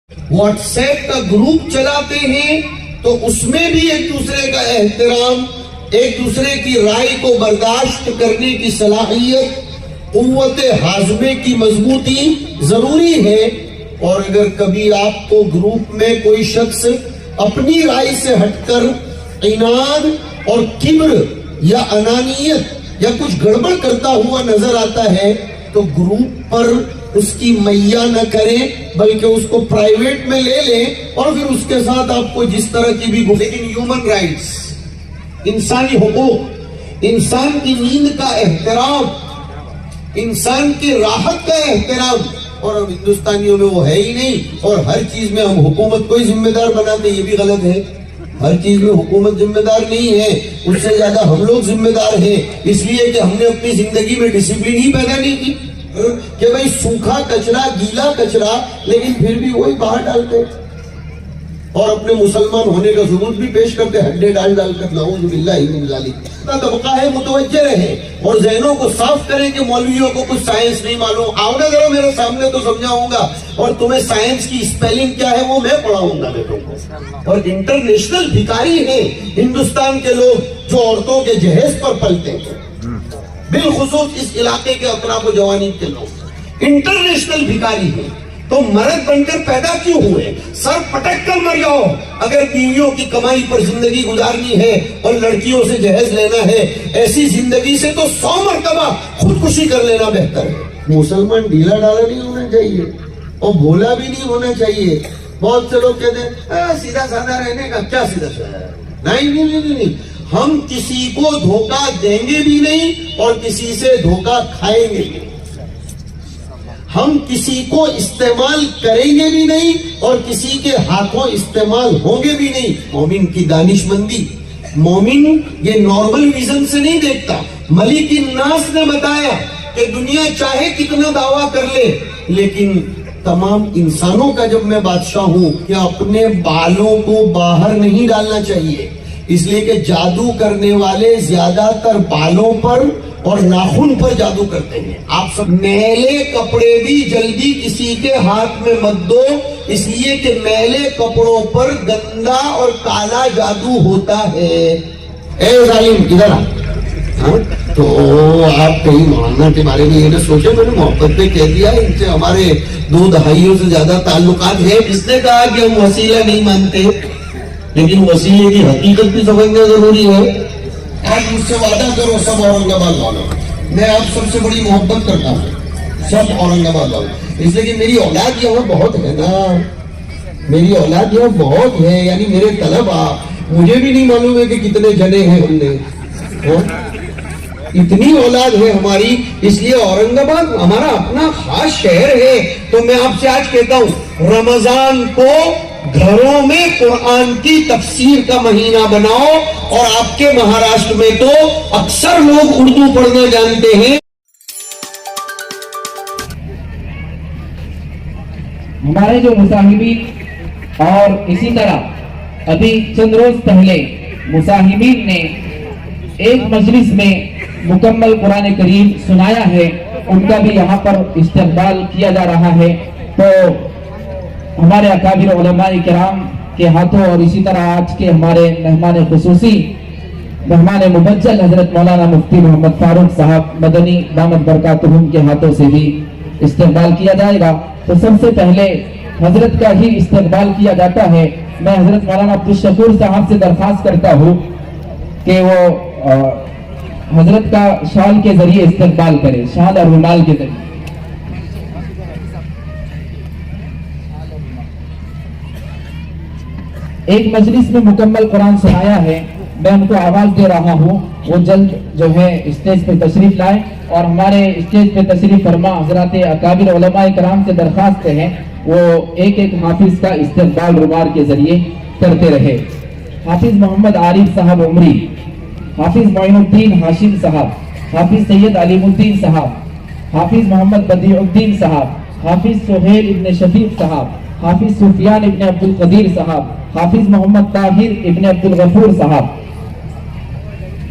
What's app کا group چلاتے ہیں تو اس میں بھی ایک دوسرے کا احترام، ایک دوسرے کی رائے کو برداشت کرنے کی صلاحیت، قوت ہاضمے کی مضبوطی ضروری ہے۔ اور اگر کبھی آپ کو گروپ میں کوئی شخص اپنی رائے سے ہٹ کر عناد اور کبر یا انانیت یا کچھ گڑبڑ کرتا ہوا نظر آتا ہے تو گروپ پر اس کی میہ نہ کریں، بلکہ اس کو پرائیویٹ میں لے لیں اور پھر اس کے ساتھ آپ کو جس طرح کی بھی لیکن ہیومن رائٹس، انسانی حقوق، انسان کی نیند کا احترام، انسان کی راحت کا احترام، اور ہم ہندوستانیوں میں وہ ہے ہی نہیں، اور ہر چیز میں ہم حکومت کو ہی ذمہ دار بناتے ہیں، یہ بھی غلط ہے۔ ہر چیز میں حکومت ذمہ دار نہیں ہے، اس سے زیادہ ہم لوگ ذمہ دار ہیں، اس لیے کہ ہم نے اپنی زندگی میں ڈسپلن ہی پیدا نہیں کی کہ بھئی سوکھا کچرا، گیلا کچرا، لیکن پھر بھی وہی باہر ڈالتے اور اپنے مسلمان ہونے کا ثبوت بھی پیش کرتے، ہڈے ڈال کر، نعوذ باللہ من ذالک۔ طبقہ ہے متوجہ رہے اور ذہنوں کو صاف کریں کہ مولویوں کو کچھ سائنس نہیں معلوم، آؤ نا ذرا میرے سامنے تو سمجھاؤں گا، اور تمہیں سائنس کی اسپیلنگ کیا ہے وہ میں پڑھاؤں گا بیٹوں کو۔ اور انٹرنیشنل بھکاری ہیں ہندوستان کے لوگ جو عورتوں کے جہیز پر پلتے ہیں، بالخصوص اس علاقے کے اطراف و جوانب کے لوگ انٹرنیشنل بھکاری ہیں۔ تو مرد بن کر پیدا کیوں ہوئے؟ سر پٹک کر مر جاؤ اگر بیویوں کی کمائی پر زندگی گزارنی ہے اور لڑکیوں سے جہیز لینا ہے۔ ایسی زندگی سے تو 100 مرتبہ خودکشی کر لینا بہتر ہے۔ مسلمان ڈھیلا ڈالا نہیں ہونا چاہیے اور بھولا بھی نہیں ہونا چاہیے۔ بہت سے لوگ کہتے ہیں سیدھا سادہ رہنے کا کیا سیدھا سادہ ہے؟ نہیں، ہم کسی کو دھوکہ دیں گے بھی نہیں اور کسی سے دھوکہ کھائیں گے بھی نہیں۔ ہم کسی کو استعمال کریں گے بھی نہیں اور کسی کے ہاتھوں استعمال ہوں گے بھی نہیں۔ مومن کی دانش مندی، مومن یہ نارمل ویژن سے نہیں دیکھتا۔ ملک الناس نے بتایا کہ دنیا چاہے کتنا دعویٰ کر لے، لیکن تمام انسانوں کا جب میں بادشاہ ہوں کہ اپنے بالوں کو باہر نہیں ڈالنا چاہیے، اس لیے کہ جادو کرنے والے زیادہ تر بالوں پر اور ناخن پر جادو کرتے ہیں۔ آپ سب میلے کپڑے بھی جلدی کسی کے ہاتھ میں مت دو، اس لیے کہ میلے کپڑوں پر گندا اور کالا جادو ہوتا ہے۔ اے ظالم ادھر آ، تو آپ کہیں مولانا کے بارے میں یہ نہ سوچے، میں نے محبت میں کہہ دیا ان سے ہمارے 2 دہائیوں سے زیادہ تعلقات ہیں۔ اس نے کہا کہ ہم وسیلہ نہیں مانتے، لیکن وسیلے کی حقیقت بھی سمجھنا ضروری ہے۔ آپ مجھ سے وعدہ کرو سب اورنگ آباد والوں، میں آپ سب سے بڑی محبت کرتا ہوں، سب اورنگ آباد والوں، اس لیے کہ میری اولاد یہاں بہت ہے نا، میری اولاد یہاں بہت ہے، یعنی میرے طلبہ، مجھے بھی نہیں معلوم ہے کہ کتنے جنے ہیں ہم نے، اتنی اولاد ہے ہماری، اس لیے اورنگ آباد ہمارا اپنا خاص شہر ہے۔ تو میں آپ سے آج کہتا ہوں، رمضان کو گھروں میں قرآن کی تفسیر کا مہینہ بناؤ، اور آپ کے مہاراشٹر میں تو اکثر لوگ اردو پڑھنا جانتے ہیں۔ ہمارے جو مصاحبین، اور اسی طرح ابھی چند روز پہلے مصاحبین نے ایک مجلس میں مکمل قرآن کریم سنایا ہے، ان کا بھی یہاں پر استقبال کیا جا رہا ہے۔ تو ہمارے اکابر علماء کرام کے ہاتھوں اور اسی طرح آج کے ہمارے مہمان خصوصی، مہمان مبجل حضرت مولانا مفتی محمد فاروق صاحب مدنی دامت برکاتہم کے ہاتھوں سے بھی استقبال کیا جائے گا۔ تو سب سے پہلے حضرت کا ہی استقبال کیا جاتا ہے۔ میں حضرت مولانا عبدالشکور صاحب سے درخواست کرتا ہوں کہ وہ حضرت کا شال کے ذریعے استقبال کرے، شال اور رومال کے ذریعے۔ ایک مجلس میں مکمل قرآن سنایا ہے، میں ان کو آواز دے رہا ہوں، وہ جلد جو ہے اسٹیج پہ تشریف لائیں، اور ہمارے اسٹیج پہ تشریف فرما حضرات اکابر علماء کرام سے درخواست ہیں وہ ایک ایک حافظ کا استقبال رومال کے ذریعے کرتے رہے۔ حافظ محمد عارف صاحب عمری، حافظ معین الدین ہاشم صاحب، حافظ سید علیم الدین صاحب، حافظ محمد بدیع الدین صاحب، حافظ سہیل ابن شفیق صاحب، حافظ سفیان ابن عبد القدیر صاحب، حافظ محمد طاہر ابن عبد الغفور صاحب،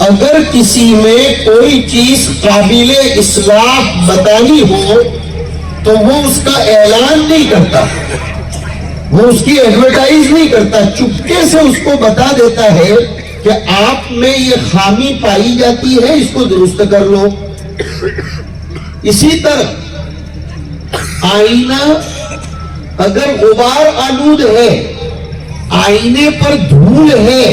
اگر کسی میں کوئی چیز قابل اصلاح بتانی ہو تو وہ اس کا اعلان نہیں کرتا، وہ اس کی ایڈورٹائز نہیں کرتا، چپکے سے اس کو بتا دیتا ہے کہ آپ میں یہ خامی پائی جاتی ہے، اس کو درست کر لو۔ اسی طرح آئینہ اگر غبار آلود ہے، آئینے پر دھول ہے،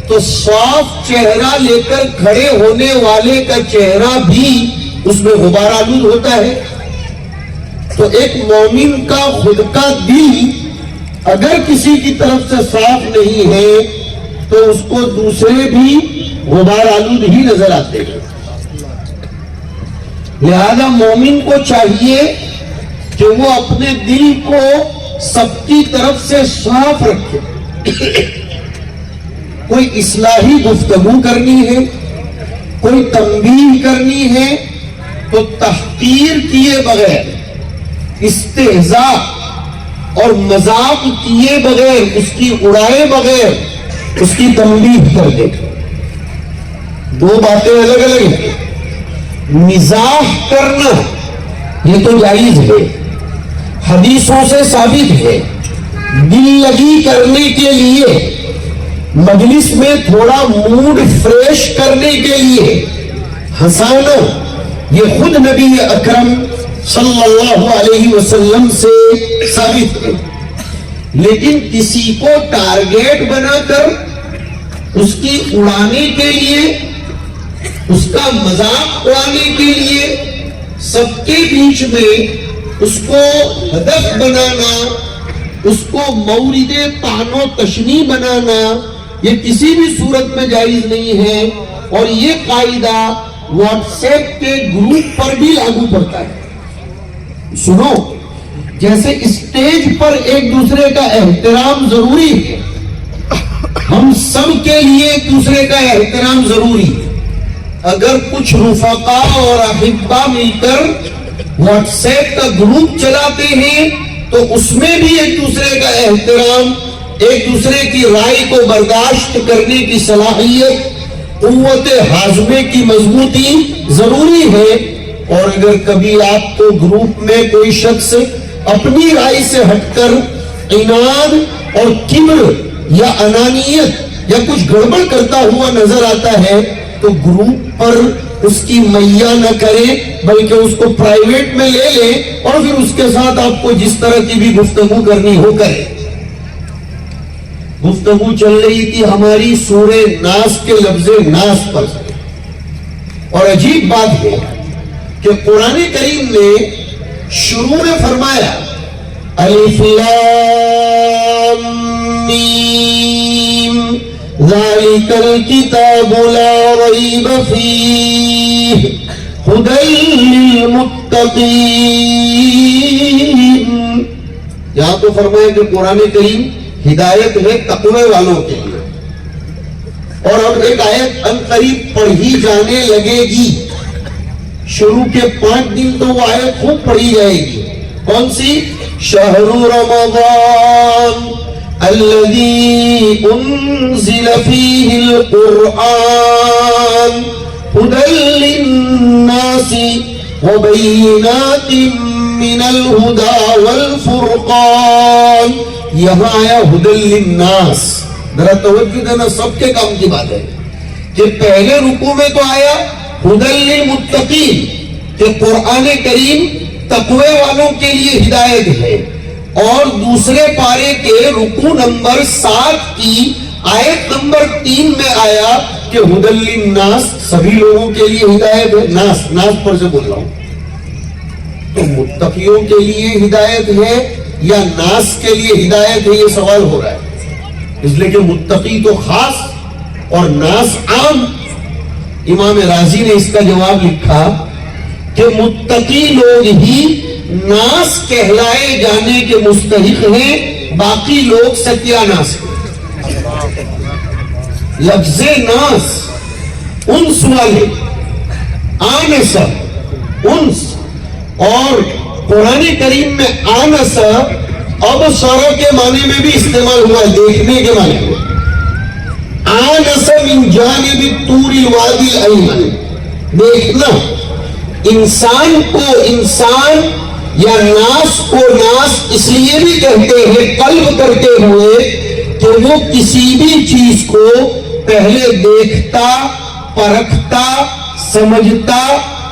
تو صاف چہرہ لے کر کھڑے ہونے والے کا چہرہ بھی اس میں غبار آلود ہوتا ہے۔ تو ایک مومن کا خود کا دل اگر کسی کی طرف سے صاف نہیں ہے تو اس کو دوسرے بھی غبار آلود ہی نظر آتے ہیں۔ لہذا مومن کو چاہیے کہ وہ اپنے دل کو سب کی طرف سے صاف رکھے۔ کوئی اصلاحی گفتگو کرنی ہے، کوئی تنبیہ کرنی ہے تو تحقیر کیے بغیر، استہزاء اور مذاق کیے بغیر، اس کی اڑائے بغیر اس کی تنبیہ کر دے۔ دو باتیں الگ الگ ہیں۔ مزاح کرنا یہ تو جائز ہے، حدیثوں سے ثابت ہے۔ دل لگی کرنے کے لیے، مجلس میں تھوڑا موڈ فریش کرنے کے لیے ہنسانا، یہ خود نبی اکرم صلی اللہ علیہ وسلم سے ثابت ہے۔ لیکن کسی کو ٹارگیٹ بنا کر اس کی اڑانے کے لیے، اس کا مذاق اڑانے کے لیے، سب کے بیچ میں اس کو ہدف بنانا، اس کو مورد طعن و تشنیع بنانا، یہ کسی بھی صورت میں جائز نہیں ہے۔ اور یہ قاعدہ واٹس ایپ کے گروپ پر بھی لاگو پڑتا ہے۔ سنو، جیسے اسٹیج پر ایک دوسرے کا احترام ضروری ہے، ہم سب کے لیے ایک دوسرے کا احترام ضروری ہے۔ اگر کچھ رفقا اور احبا مل کر واٹس ایپ کا گروپ چلاتے ہیں تو اس میں بھی ایک دوسرے کا احترام، ایک دوسرے کی رائے کو برداشت کرنے کی صلاحیت، قوت ہاضمے کی مضبوطی ضروری ہے۔ اور اگر کبھی آپ کو گروپ میں کوئی شخص اپنی رائے سے ہٹ کر عناد اور کبر یا انانیت یا کچھ گڑبڑ کرتا ہوا نظر آتا ہے تو گروپ پر اس کی میاں نہ کرے، بلکہ اس کو پرائیویٹ میں لے لے اور پھر اس کے ساتھ آپ کو جس طرح کی بھی گفتگو کرنی ہو کرے۔ گفتگو چل رہی تھی ہماری سورہ ناس کے لفظ ناس پر، اور عجیب بات ہے کہ قرآن کریم نے شروع میں فرمایا الف لام میم ذالک الکتاب لا ریب فیہ ھدی للمتقین۔ یہاں تو فرمایا کہ قرآن کریم ہدایت ہے تقوی والوں کے لیے، اور اب ایک آیت عنقریب پڑھی جانے لگے گی۔ شروع کے 5 دن تو وہ آیت خوب پڑھی جائے گی۔ کون سی؟ شہر رمضان الذی انزل فیہ القرآن ھدی للناس وبینات من الہدی والفرقان۔ یہاں آیا ھدی للناس، ذرا توجہ دینا، سب کے کام کی بات ہے کہ پہلے رکوع میں تو آیا ھدی للمتقین کہ قرآن کریم تقوی والوں کے لیے ہدایت ہے، اور دوسرے پارے کے رکوع نمبر 7 کی آیت نمبر 3 میں آیا کہ ھدی للناس، سبھی لوگوں کے لیے ہدایت ہے۔ ناس پر سے بول رہا ہوں، تو متقیوں کے لیے ہدایت ہے یا ناس کے لیے ہدایت ہے، یہ سوال ہو رہا ہے، اس لیے کہ متقی تو خاص اور ناس عام۔ امام رازی نے اس کا جواب لکھا کہ متقی لوگ ہی ناس کہلائے جانے کے مستحق ہیں، باقی لوگ ستیہ ناس ہیں۔ لفظ ناس انس والے، آنس انس، اور قرآن کریم میں آنس اب سورہ کے معنی میں بھی استعمال ہوا ہے، دیکھنے کے معنی میں۔ آنس من جانب الطور الوادی الایمن. دیکھنا، انسان کو انسان یا ناس کو ناس اس لیے بھی کہتے ہیں قلب کرتے ہوئے کہ وہ کسی بھی چیز کو پہلے دیکھتا، پرکھتا، سمجھتا،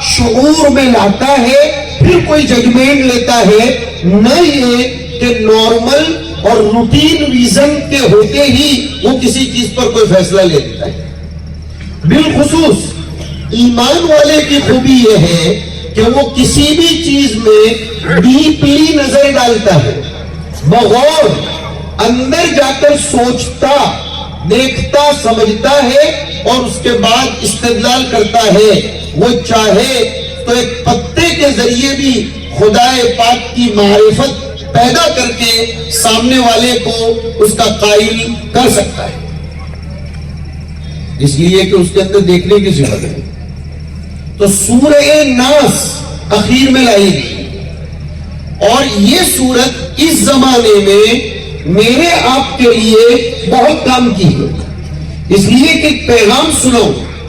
شعور میں لاتا ہے، پھر کوئی ججمنٹ لیتا ہے. نہ یہ کہ نارمل اور روٹین ویژن کے ہوتے ہی وہ کسی چیز پر کوئی فیصلہ لے لیتا ہے. بالخصوص ایمان والے کی خوبی یہ ہے کہ وہ کسی بھی چیز میں ڈیپلی نظر ڈالتا ہے، بغور اندر جا کر سوچتا، دیکھتا، سمجھتا ہے اور اس کے بعد استدلال کرتا ہے. وہ چاہے تو ایک پتے کے ذریعے بھی خدا پاک کی معرفت پیدا کر کے سامنے والے کو اس کا قائل کر سکتا ہے، اس لیے کہ اس کے اندر دیکھنے کی صفت ہے. تو سورہ ناس اخیر میں لائی گئی، اور یہ سورت اس زمانے میں میرے آپ کے لیے بہت کام کی ہے. اس لیے کہ پیغام سنو،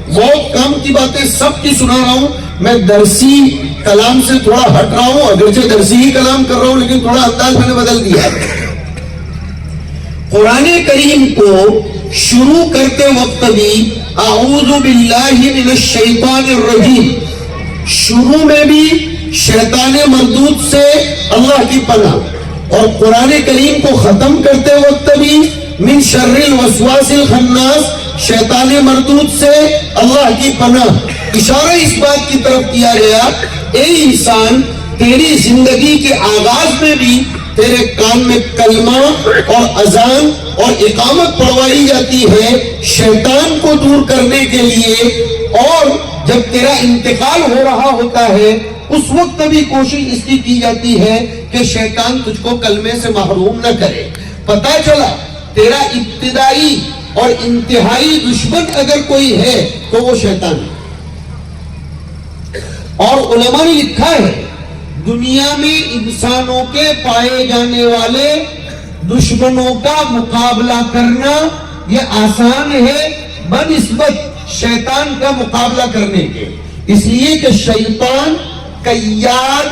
بہت کام کی باتیں سب کی سنا رہا ہوں. میں درسی کلام سے تھوڑا ہٹ رہا ہوں، اگرچہ درسی ہی کلام کر رہا ہوں لیکن تھوڑا انداز میں نے بدل دیا. قرآن کریم کو شروع کرتے وقت بھی اعوذ باللہ من الشیطان الرجیم، شروع میں بھی شیطان مردود سے اللہ کی پناہ، اور قرآن کریم کو ختم کرتے وقت بھی من شر الوسواس الخناس، شیطان مردود سے اللہ کی پناہ. اشارہ اس بات کی طرف کیا گیا، اے انسان، تیری زندگی کے آغاز میں بھی تیرے کان میں کلمہ اور اذان اور اقامت پڑھوائی جاتی ہے شیطان کو دور کرنے کے لیے، اور جب تیرا انتقال ہو رہا ہوتا ہے اس وقت بھی کوشش اس کی جاتی ہے کہ شیطان تجھ کو کلمے سے محروم نہ کرے. پتہ چلا تیرا ابتدائی اور انتہائی دشمن اگر کوئی ہے تو وہ شیطان ہے. اور علماء نے لکھا ہے دنیا میں انسانوں کے پائے جانے والے دشمنوں کا مقابلہ کرنا یہ آسان ہے بنسبت شیطان کا مقابلہ کرنے کے، اس لیے کہ شیطان قیاد،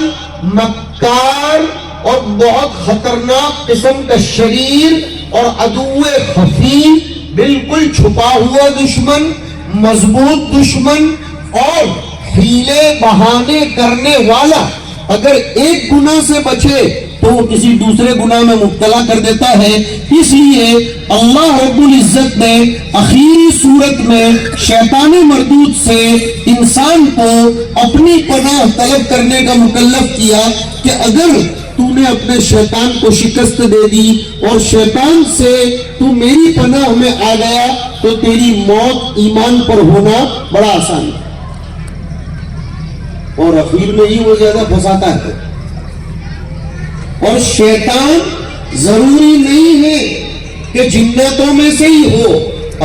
مکار اور بہت خطرناک قسم کا شریر اور عدو خفی، بالکل چھپا ہوا دشمن، مضبوط دشمن اور حیلے بہانے کرنے والا. اگر ایک گناہ سے بچے تو وہ کسی دوسرے گناہ میں مبتلا کر دیتا ہے. اس لیے اللہ رب العزت نے آخری صورت میں شیطان مردود سے انسان کو اپنی پناہ طلب کرنے کا مکلف کیا کہ اگر تو نے اپنے شیطان کو شکست دے دی اور شیطان سے تو میری پناہ میں آ گیا تو تیری موت ایمان پر ہونا بڑا آسان ہے. اور اخیر میں ہی وہ زیادہ پھنساتا ہے. اور شیطان ضروری نہیں ہے کہ جنتوں میں سے ہی ہو.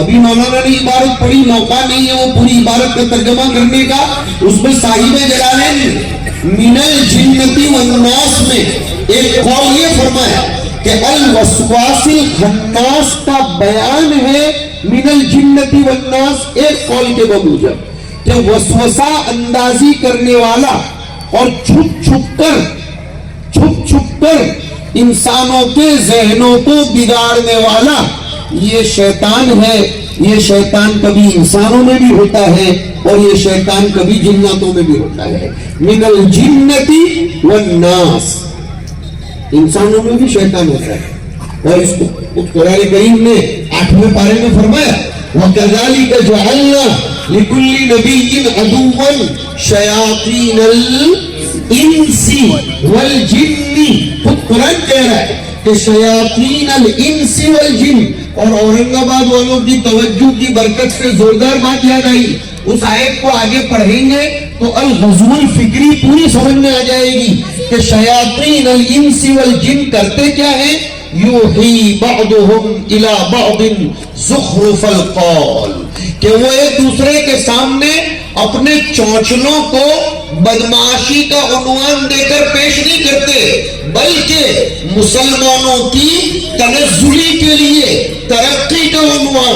ابھی مولانا نے عبارت پڑھی، موقع نہیں ہے وہ پوری عبارت کا ترجمہ کرنے کا. اس میں صاحب جلالین من الجنتی والناس میں ایک قول یہ فرمایا کہ الوسواس الخناس کا بیان ہے من الجنتی والناس، ایک قول کے بموجب کہ وسوسہ اندازی کرنے والا اور چھپ چھپ کر انسانوں کے ذہنوں کو بگاڑنے والا یہ شیطان ہے. یہ شیطان کبھی انسانوں میں بھی ہوتا ہے اور یہ شیطان کبھی جناتوں میں بھی ہوتا ہے. من الجنتی والناس، انسانوں میں بھی شیطان ہوتا ہے. اور اس کو قرآن کریم نے 8ویں پارے میں فرمایا وَكَذَلِكَ جَعَلْنَا لِكُلِّ نَبِيٍّ عَدُوًّا شَيَاطِينَ الْإِنسِ وَالْجِنِّ. خود قرآن کہہ رہا ہے کہ شیاطین الانس والجن. اور اورنگ آباد والوں کی توجہ کی برکت سے زوردار بات یاد آئی. اس آیت کو آگے پڑھیں گے تو الغزو الفکری پوری سمجھ میں آ جائے گی کہ شیاطین الانس والجن کرتے کیا ہیں. یوحی بعضهم الی بعض زخرف القول، کہ وہ ایک دوسرے کے سامنے اپنے چونچلوں کو بدمعاشی کا عنوان دے کر پیش نہیں کرتے، بلکہ مسلمانوں کی تنزلی کے لیے، ترقی کا عنوان،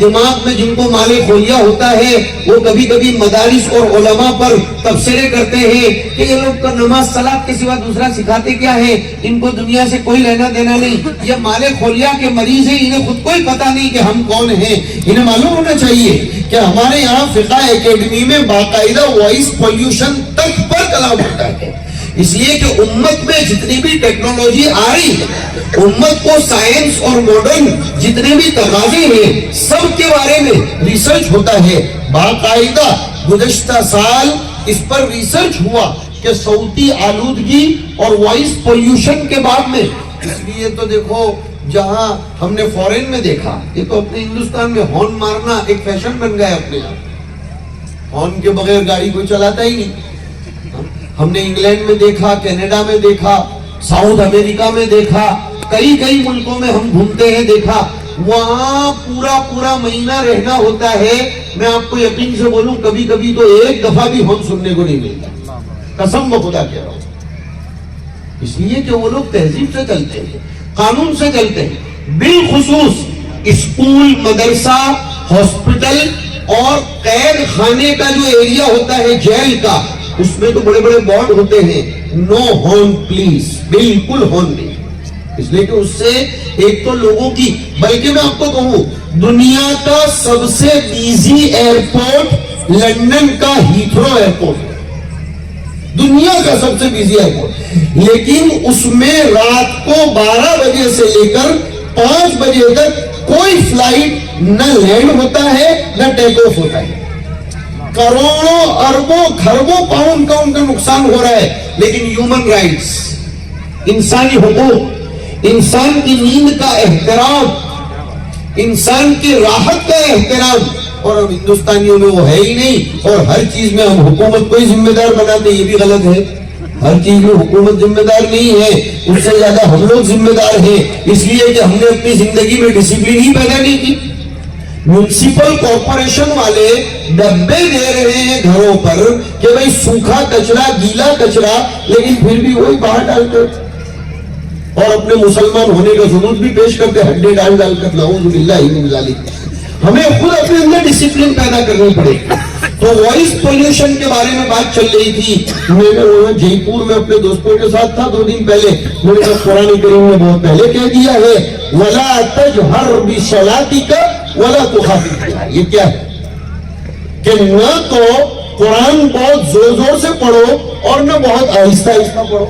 دماغ میں جن کو مال خلیہ ہوتا ہے وہ کبھی کبھی مدارس اور علماء پر تبصرے کرتے ہیں کہ یہ لوگ کا نماز صلاۃ کے سوا دوسرا سکھاتے کیا ہے، ان کو دنیا سے کوئی لینا دینا نہیں، یہ مال خلیہ کے مریض ہیں، انہیں خود کوئی پتہ نہیں کہ ہم کون ہیں۔ انہیں معلوم ہونا چاہیے کہ ہمارے یہاں فقہ اکیڈمی میں باقاعدہ وائس پولیوشن تک پر کلام ہوتا ہے، اس لیے کہ امت میں جتنی بھی ٹیکنالوجی آ رہی ہے، امت کو سائنس اور ماڈرن جتنے بھی تقاضے ہیں سب کے بارے میں ریسرچ ہوتا ہے باقاعدہ۔ گزشتہ سال اس پر ریسرچ ہوا کہ صوتی آلودگی اور وائس پولیوشن کے بعد میں، اس لیے تو دیکھو جہاں ہم نے فورن میں دیکھا، یہ تو اپنے ہندوستان میں ہارن مارنا ایک فیشن بن گیا ہے، اپنے یہاں ہارن کے بغیر گاڑی کوئی چلاتا ہی نہیں۔ ہم نے انگلینڈ میں دیکھا، کینیڈا میں دیکھا، ساؤتھ امریکہ میں دیکھا، کئی ملکوں میں ہم گھومتے ہیں، دیکھا وہاں پورا مہینہ رہنا ہوتا ہے۔ میں آپ کو یقین سے بولوں کبھی کبھی تو ایک دفعہ بھی ہم سننے کو نہیں ملتا، قسم بخدا کہہ رہا ہوں، اس لیے کہ وہ لوگ تہذیب سے چلتے ہیں، قانون سے چلتے ہیں۔ بالخصوص اسکول، مدرسہ، ہاسپٹل اور قید خانے کا جو ایریا ہوتا ہے جیل کا، اس میں تو بڑے بڑے بورڈ ہوتے ہیں، نو ہارن پلیز، بالکل ہارن نہیں، اس لیے کہ اس سے ایک تو لوگوں کی، بلکہ میں آپ کو کہوں دنیا کا سب سے بیزی ایئرپورٹ لندن کا ہیتھرو ایئرپورٹ، دنیا کا سب سے بیزی ایئرپورٹ، لیکن اس میں رات کو 12 بجے سے لے کر 5 بجے تک کوئی فلائٹ نہ لینڈ ہوتا ہے نہ ٹیک آف ہوتا ہے۔ کروڑوں اربوں کھربوں پاؤنڈ کا ان کا نقصان ہو رہا ہے، لیکن ہیومن رائٹس، انسانی حقوق، انسان کی نیند کا احترام، انسان کی راحت کا احترام، اور ہم ہندوستانیوں میں وہ ہے ہی نہیں، اور ہر چیز میں ہم حکومت کو ہی ذمہ دار بناتے، یہ بھی غلط ہے۔ ہر چیز میں حکومت ذمہ دار نہیں ہے، اس سے زیادہ ہم لوگ ذمہ دار ہیں، اس لیے کہ ہم نے اپنی زندگی میں ڈسپلن ہی پیدا نہیں کی۔ میونسپل کارپوریشن والے ڈبے دے رہے ہیں گھروں پر کہ بھئی سوکھا کچرا، گیلا کچرا، لیکن پھر بھی وہی باہر ڈالتے اور اپنے مسلمان ہونے کا ثبوت بھی پیش کرتے، ہڈے ڈال کر، نعوذ باللہ من ذالک۔ ہمیں خود اپنے اندر ڈسپلن پیدا کرنی پڑے گی۔ تو وائس پولیوشن کے بارے میں بات چل رہی تھی، میں نے جے پور میں اپنے دوستوں کے ساتھ تھا 2 دن پہلے، میں نے قرآن کریم نے بہت پہلے کہہ دیا ہے وَلَا تَجْهَرْ بِصَلَاتِكَ وَلَا تُخَافِتْ بِهَا، یہ کیا ہے کہ نہ تو قرآن بہت زور سے پڑھو اور نہ بہت آہستہ پڑھو۔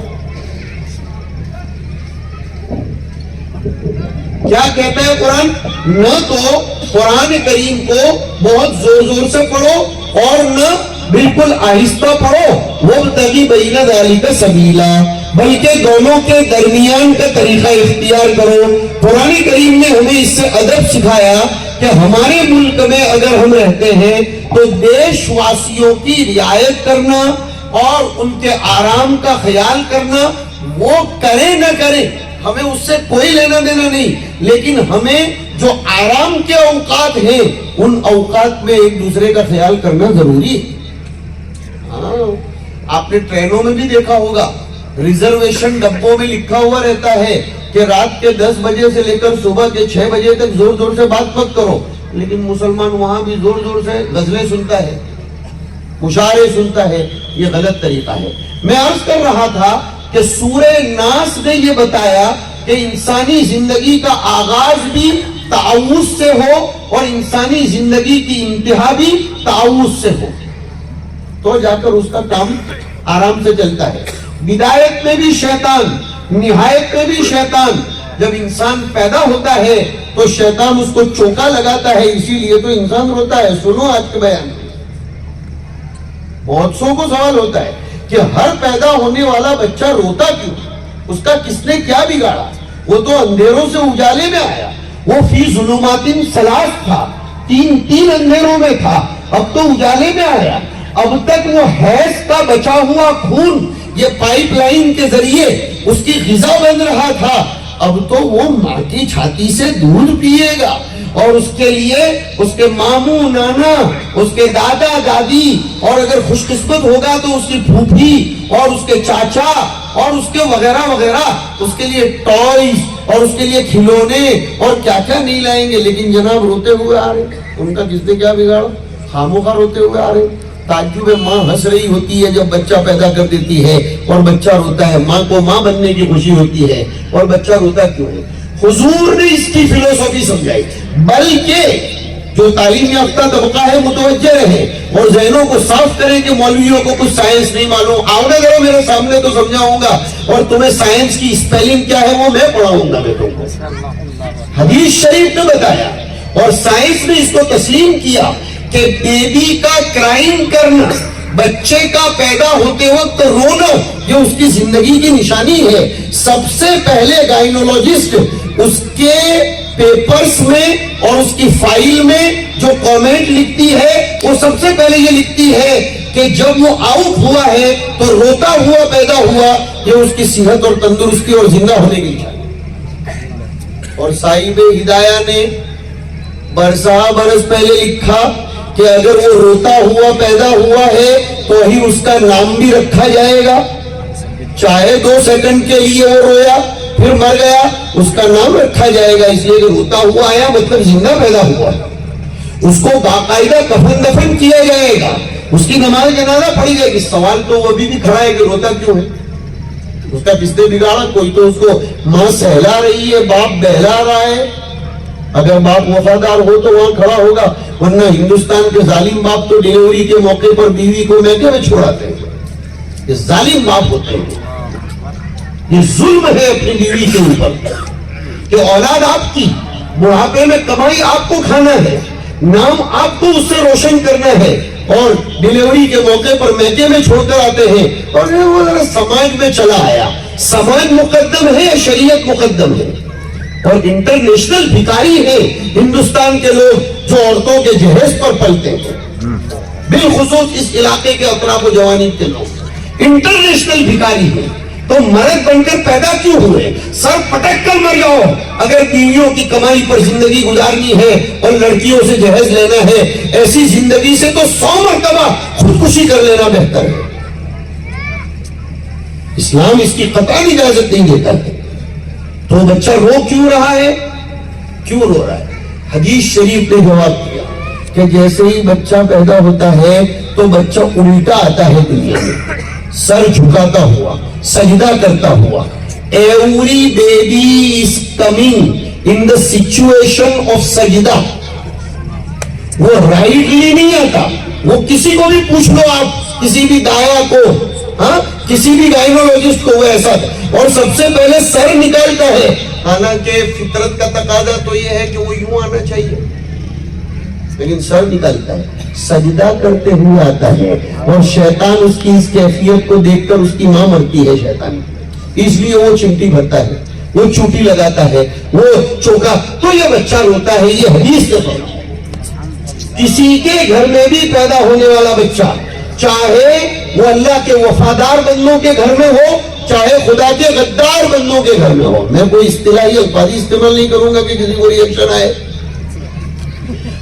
کیا کہتا ہے قرآن؟ نہ تو قرآن کریم کو بہت زور سے پڑھو اور نہ بالکل آہستہ پڑھو، وَابْتَغِ بَيْنَ ذَلِكَ سَبِيلًا، بلکہ دونوں کے درمیان کا طریقہ اختیار کرو۔ قرآن کریم نے ہمیں اس سے ادب سکھایا کہ ہمارے ملک میں اگر ہم رہتے ہیں تو دیش واسیوں کی رعایت کرنا اور ان کے آرام کا خیال کرنا، وہ کریں نہ کریں ہمیں اس سے کوئی لینا دینا نہیں، لیکن ہمیں جو آرام کے اوقات ہیں ان اوقات میں ایک دوسرے کا خیال کرنا ضروری ہے۔ آپ نے ٹرینوں میں بھی دیکھا ہوگا، ریزرویشن ڈبوں میں لکھا ہوا رہتا ہے کہ رات کے 10 بجے سے لے کر صبح کے 6 بجے تک زور سے بات مت کرو، لیکن مسلمان وہاں بھی زور سے غزلیں سنتا ہے، مشاعرے سنتا ہے، یہ غلط طریقہ ہے۔ میں عرض کر رہا تھا کہ سورہ ناس نے یہ بتایا کہ انسانی زندگی کا آغاز بھی تعوذ سے ہو اور انسانی زندگی کی انتہا بھی تعوذ سے ہو، تو جا کر اس کا کام آرام سے چلتا ہے۔ بدایت میں بھی شیطان، نہایت میں بھی شیطان، جب انسان پیدا ہوتا ہے تو شیطان اس کو چوکا لگاتا ہے، اسی لیے تو انسان روتا ہے۔ سنو آج کے بیان میں، بہت سو کو سوال ہوتا ہے کہ ہر پیدا ہونے والا بچہ روتا کیوں، اس کا کس نے کیا بگاڑا؟ وہ تو اندھیروں سے اجالے میں آیا، وہ فی ظلمات ثلاث تھا، تین اندھیروں میں تھا، اب تو اجالے میں آیا۔ اب تک وہ حیض کا بچا ہوا خون یہ پائپ لائن کے ذریعے اس کی غذا بن رہا تھا، اب تو وہ ماں کی چھاتی سے دودھ پیے گا، اور اس کے لیے اس کے ماموں نانا، اس کے دادا دادی، اور اگر خوش قسمت ہوگا تو اس کی پھوپھی اور اس کے چاچا اور اس کے وغیرہ وغیرہ، اس کے لیے ٹوائز اور اس کے لیے کھلونے اور کیا کیا نہیں لائیں گے، لیکن جناب روتے ہوئے آ رہے، ان کا کس نے کیا بگاڑا؟ خاموخواہ روتے ہوئے آ رہے۔ تعجب ہے، ماں ہنس رہی ہوتی ہے جب بچہ پیدا کر دیتی ہے اور بچہ روتا ہے، ماں کو ماں بننے کی خوشی ہوتی ہے، اور بچہ روتا کیوں ہے؟ حضور نے اس کی فلسفی سمجھائی، بلکہ جو تعلیم یافتہ طبقہ ہے متوجہ رہے اور ذہنوں کو صاف کریں کہ مولویوں کو کچھ سائنس نہیں معلوم، آؤ نہ کرو میرے سامنے تو سمجھاؤں گا، اور تمہیں سائنس کی اسپیلنگ کیا ہے وہ میں پڑھاؤں گا بیٹوں کو۔ حدیث شریف نے بتایا اور سائنس نے اس کو تسلیم کیا کہ بیبی کا کرائم کرنا، بچے کا پیدا ہوتے وقت رونا، یہ اس کی زندگی کی نشانی ہے۔ سب سے پہلے گائنولوجسٹ اس کے پیپرز میں اور اس کی فائل میں جو کامنٹ لکھتی ہے وہ سب سے پہلے یہ لکھتی ہے کہ جب وہ آؤٹ ہوا ہے تو روتا ہوا پیدا ہوا، یہ اس کی صحت اور تندرستی اور زندہ ہونے کی نشانی۔ اور صاحب ہدایہ نے برسہ برس پہلے لکھا کہ اگر وہ روتا ہوا پیدا ہوا ہے تو ہی اس کا نام بھی رکھا جائے گا، چاہے 2 سیکنڈ کے لیے وہ رویا پھر مر گیا، اس کا نام رکھا جائے گا، اس لیے کہ روتا ہوا آیا مطلب زندہ پیدا ہوا۔ اس کو باقاعدہ کفن دفن کیا جائے گا، اس کی نماز جنازہ پڑھی جائے گی۔ سوال تو وہ ابھی بھی کھڑا ہے کہ روتا کیوں ہے؟ اس کا کس نے بگاڑا؟ کوئی تو اس کو ماں سہلا رہی ہے، باپ بہلا رہا ہے۔ اگر باپ وفادار ہو تو وہاں کھڑا ہوگا، ورنہ ہندوستان کے ظالم باپ تو ڈیلیوری کے موقع پر بیوی کو میکے میں چھوڑاتے ہیں۔ یہ ظالم باپ ہوتے ہیں، یہ ظلم ہے اپنی بیوی کے اوپر کہ اولاد آپ کی، بڑھاپے میں کمائی آپ کو کھانا ہے، نام آپ کو اس سے روشن کرنا ہے، اور ڈیلیوری کے موقع پر میکے میں چھوڑ کر آتے ہیں، اور وہ ذرا سماج میں چلا آیا۔ سماج مقدم ہے یا شریعت مقدم ہے؟ اور انٹرنیشنل بھکاری ہے ہندوستان کے لوگ جو عورتوں کے جہیز پر پلتے ہیں، بالخصوص اس علاقے کے اطراف و جوانب کے لوگ انٹرنیشنل بھکاری ہے۔ تو مرد بن کر پیدا کیوں ہوئے؟ سر پٹک کر مر جاؤ اگر بیویوں کی کمائی پر زندگی گزارنی ہے اور لڑکیوں سے جہیز لینا ہے۔ ایسی زندگی سے تو 100 مرتبہ خودکشی کر لینا بہتر ہے۔ اسلام اس کی قطعی اجازت نہیں دیتا ہے۔ تو بچہ رو کیوں رہا ہے؟ کیوں رو رہا ہے؟ حدیث شریف نے جواب دیا کہ جیسے ہی بچہ پیدا ہوتا ہے تو بچہ الٹا آتا ہے دنیا میں، سر جھکاتا ہوا، سجدہ کرتا ہوا۔ Every baby is coming in the situation of سجدہ۔ وہ رائٹلی نہیں آتا، وہ کسی کو بھی پوچھ لو آپ، کسی بھی دایا کو، ہاں کسی بھی گائنولوجسٹ کو، وہ ایسا تھا، اور سب سے پہلے سر نکالتا ہے۔ حالانکہ فطرت کا تقاضا تو یہ ہے کہ وہ یوں آنا چاہیے، لیکن سر نکالتا ہے، سجدہ کرتے ہوئے آتا ہے، اور شیطان اس کی اس کیفیت کو دیکھ کر اس کی ماں مرتی ہے شیطان، اس لیے وہ چمٹی بھرتا ہے، وہ چوٹی لگاتا ہے، وہ چوکا، تو یہ بچہ روتا ہے۔ یہ حدیث کے طور کسی کے گھر میں بھی پیدا ہونے والا بچہ، چاہے وہ اللہ کے وفادار بندوں کے گھر میں ہو، چاہے خدا کے غدار بندوں کے گھر میں ہو، میں کوئی اصطلاحی الفاظ استعمال نہیں کروں گا کہ کسی کو ریئیکشن آئے،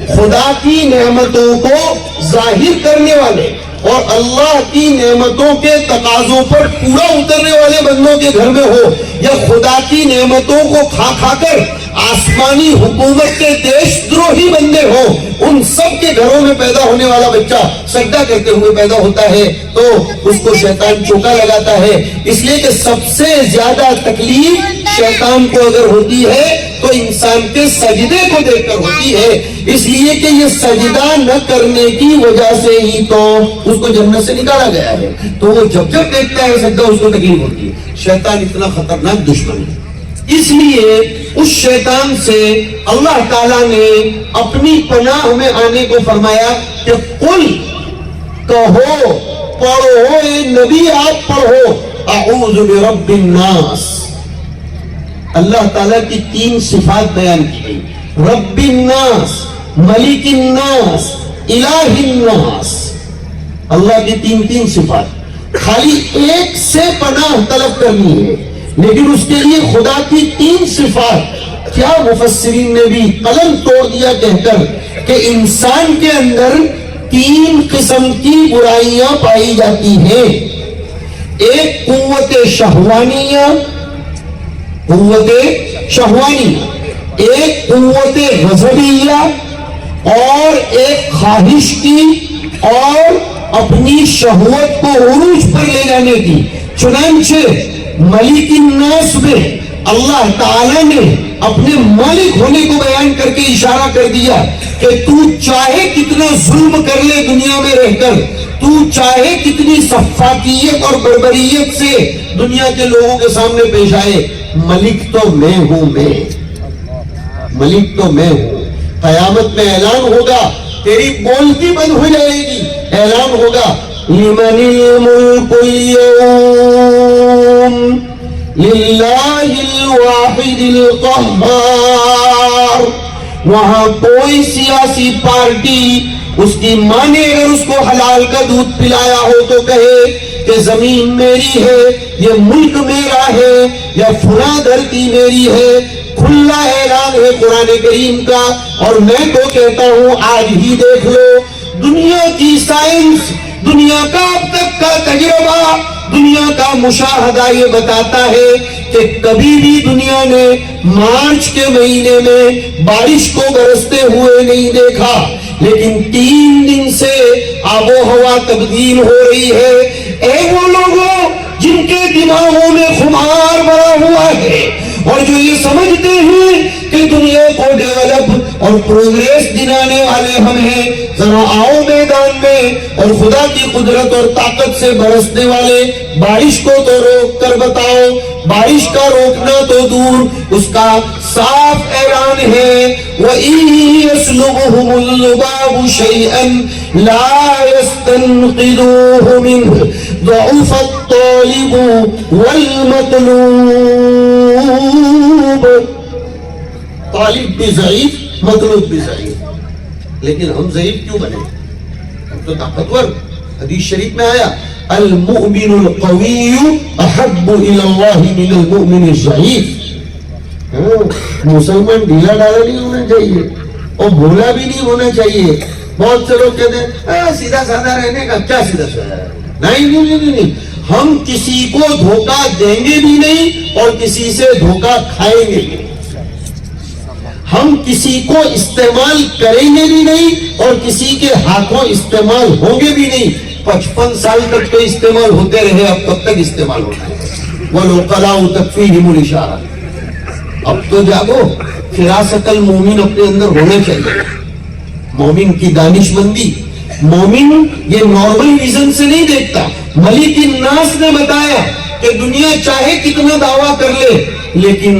خدا کی نعمتوں کو ظاہر کرنے والے اور اللہ کی نعمتوں کے تقاضوں پر پورا اترنے والے بندوں کے گھر میں ہو، یا خدا کی نعمتوں کو کھا کھا کر آسمانی حکومت کے دیش دروہی بندے ہوں، ان سب کے گھروں میں پیدا ہونے والا بچہ سجدہ کرتے ہوئے پیدا ہوتا ہے تو اس کو شیطان چوکا لگاتا ہے۔ اس لیے کہ سب سے زیادہ تکلیف شیطان کو اگر ہوتی ہے تو انسان کے سجدے کو دیکھ کر ہوتی ہے، اس لیے کہ یہ سجدہ نہ کرنے کی وجہ سے ہی تو اس کو جنت سے نکالا گیا ہے۔ تو وہ جب جب دیکھتا ہے سجدہ اس کو تکلیف ہوتی ہے۔ شیطان اتنا خطرناک دشمن ہے، اس لیے اس شیطان سے اللہ تعالیٰ نے اپنی پناہ میں آنے کو فرمایا کہ قل، کہو، پڑھو، اے نبی آپ پڑھو، اعوذ برب الناس۔ اللہ تعالیٰ کی 3 صفات بیان کی گئی، رب الناس، ملک الناس، الہ الناس۔ اللہ کی 3 صفات، خالی ایک سے پناہ طلب کرنی ہے، لیکن اس کے لیے خدا کی 3 صفات۔ کیا مفسرین نے بھی قلم توڑ دیا کہہ کر کہ انسان کے اندر 3 قسم کی برائیاں پائی جاتی ہیں۔ ایک قوت شہوانیہ، قوت شہوانیہ، ایک قوت غضبیہ، اور ایک خواہش کی اور اپنی شہوت کو عروج پر لے جانے کی۔ چنانچہ ملک الناس میں اللہ تعالیٰ نے اپنے مالک ہونے کو بیان کر کے اشارہ کر دیا کہ تو چاہے کتنا ظلم کر لے دنیا میں رہ کر، تو چاہے کتنی سفاکیت اور بربریت سے دنیا کے لوگوں کے سامنے پیش آئے، ملک تو میں ہوں، ملک تو میں ہوں۔ قیامت میں اعلان ہوگا، تیری بولتی بند ہو جائے گی، اعلان ہوگا لمن الملک اليوم للہ الواحد القہار۔ وہاں کوئی سیاسی پارٹی اس کی ماں نے اگر اس کو حلال کا دودھ پلایا ہو تو کہے کہ زمین میری ہے، یہ ملک میرا ہے، یا فلاں دھرتی میری ہے۔ کھلا اعلان ہے قرآن کریم کا، اور میں تو کہتا ہوں آج ہی دیکھ لو، دنیا کی سائنس، دنیا کا اب تک کا تجربہ، دنیا کا مشاہدہ یہ بتاتا ہے کہ کبھی بھی دنیا نے مارچ کے مہینے میں بارش کو برستے ہوئے نہیں دیکھا، لیکن 3 دن سے آب و ہوا تبدیل ہو رہی ہے۔ اے وہ لوگوں جن کے دماغوں میں خمار بھرا ہوا ہے اور جو یہ سمجھتے ہیں کہ دنیا کو ڈیولپ اور پروگریس دلانے والے ہم ہیں، ذرا آؤ میدان میں اور خدا کی قدرت اور طاقت سے برسنے والے بارش کو تو روک کر بتاؤ۔ بارش کا روکنا تو دور، اس کا صاف اعلان ہے وَإِن يَسْلُبْهُمُ اللُّبَابُ شَيْئًا لَا يَسْتَنْقِذُوهُ مِنْهُ ضَعُفَ الطَّالِبُ وَالْمَطْلُوبُ۔ طالب بھی ضعیف، مطلوب بھی ضعیف، لیکن ہم ضعیف کیوں بنے؟ ہم تو طاقتور۔ حدیث شریف میں آیا المؤمن القوی احب الی اللہ من المؤمن الضعیف۔ مسلمان ڈھیلا ڈالا نہیں ہونا چاہیے اور بھولا بھی نہیں ہونا چاہیے۔ بہت سے لوگ کہتے ہیں سیدھا سادہ رہنے کا کیا سیدھا سادہ ہے؟ نہیں، ہم کسی کو دھوکہ دیں گے بھی نہیں اور کسی سے دھوکہ کھائیں گے بھی نہیں۔ ہم کسی کو استعمال کریں گے بھی نہیں اور کسی کے ہاتھوں استعمال ہوں گے بھی نہیں۔ 55 سال تک تو استعمال ہوتے رہے، اب کب تک استعمال ہونا ہے؟ وَالْعُقَلَاءُ تَكْفِيهِمُ الْإِشَارَةُ۔ اب تو جاگو، فراست المومن اپنے اندر ہونا چاہیے۔ مومن کی دانش مندی، مومن یہ نارمل ویژن سے نہیں دیکھتا۔ ملک الناس نے بتایا کہ دنیا چاہے کتنا دعویٰ کر لے، لیکن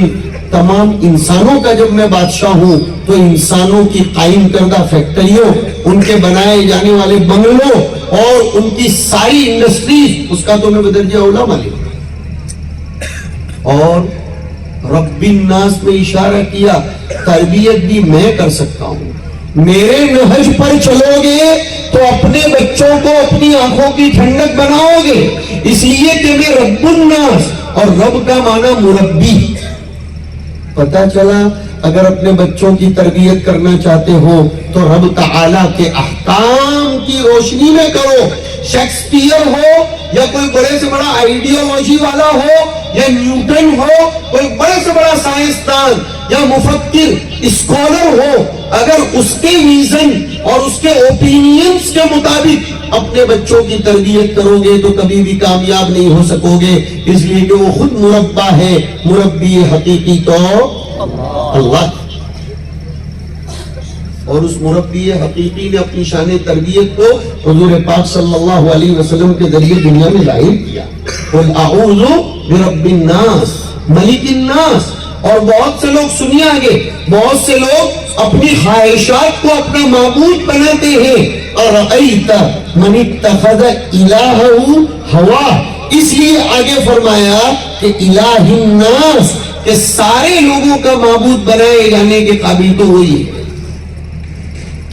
تمام انسانوں کا جب میں بادشاہ ہوں تو انسانوں کی قائم کردہ فیکٹریوں، ان کے بنائے جانے والے بنگلوں اور ان کی ساری انڈسٹریز، اس کا تو میں بدرجہ اولا مالک ہوں۔ اور رب الناس میں اشارہ کیا، تربیت بھی میں کر سکتا ہوں۔ میرے نہج پر چلو گے تو اپنے بچوں کو اپنی آنکھوں کی ٹھنڈک بناؤ گے، اس لیے کہ میں رب الناس، اور رب کا معنی مربی۔ پتہ چلا اگر اپنے بچوں کی تربیت کرنا چاہتے ہو تو رب تعالیٰ کے احکام کی روشنی میں کرو۔ شیکسپیئر ہو یا کوئی بڑے سے بڑا آئیڈیالوجی والا ہو یا نیوٹن ہو، کوئی بڑے سے بڑا سائنسدان یا مفکر اسکالر ہو، اگر اس کے ویژن اور اس کے اوپینینز کے مطابق اپنے بچوں کی تربیت کرو گے تو کبھی بھی کامیاب نہیں ہو سکو گے، اس لیے کہ وہ خود مربع ہے۔ مربی حقیقی تو اللہ، اور اس مربی حقیقی نے اپنی شان تربیت کو حضور پاک صلی اللہ علیہ وسلم کے ذریعے دنیا میں ظاہر کیا۔ قل اعوذ برب الناس ملک الناس۔ اور بہت سے لوگ، سنیے آگے، بہت سے لوگ اپنی خواہشات کو اپنا معبود بناتے ہیں۔ ارأیت من اتخذ الہہ ہوا، اس لیے آگے فرمایا کہ الہ الناس، کہ سارے لوگوں کا معبود بنائے جانے کے قابل تو وہی ہے۔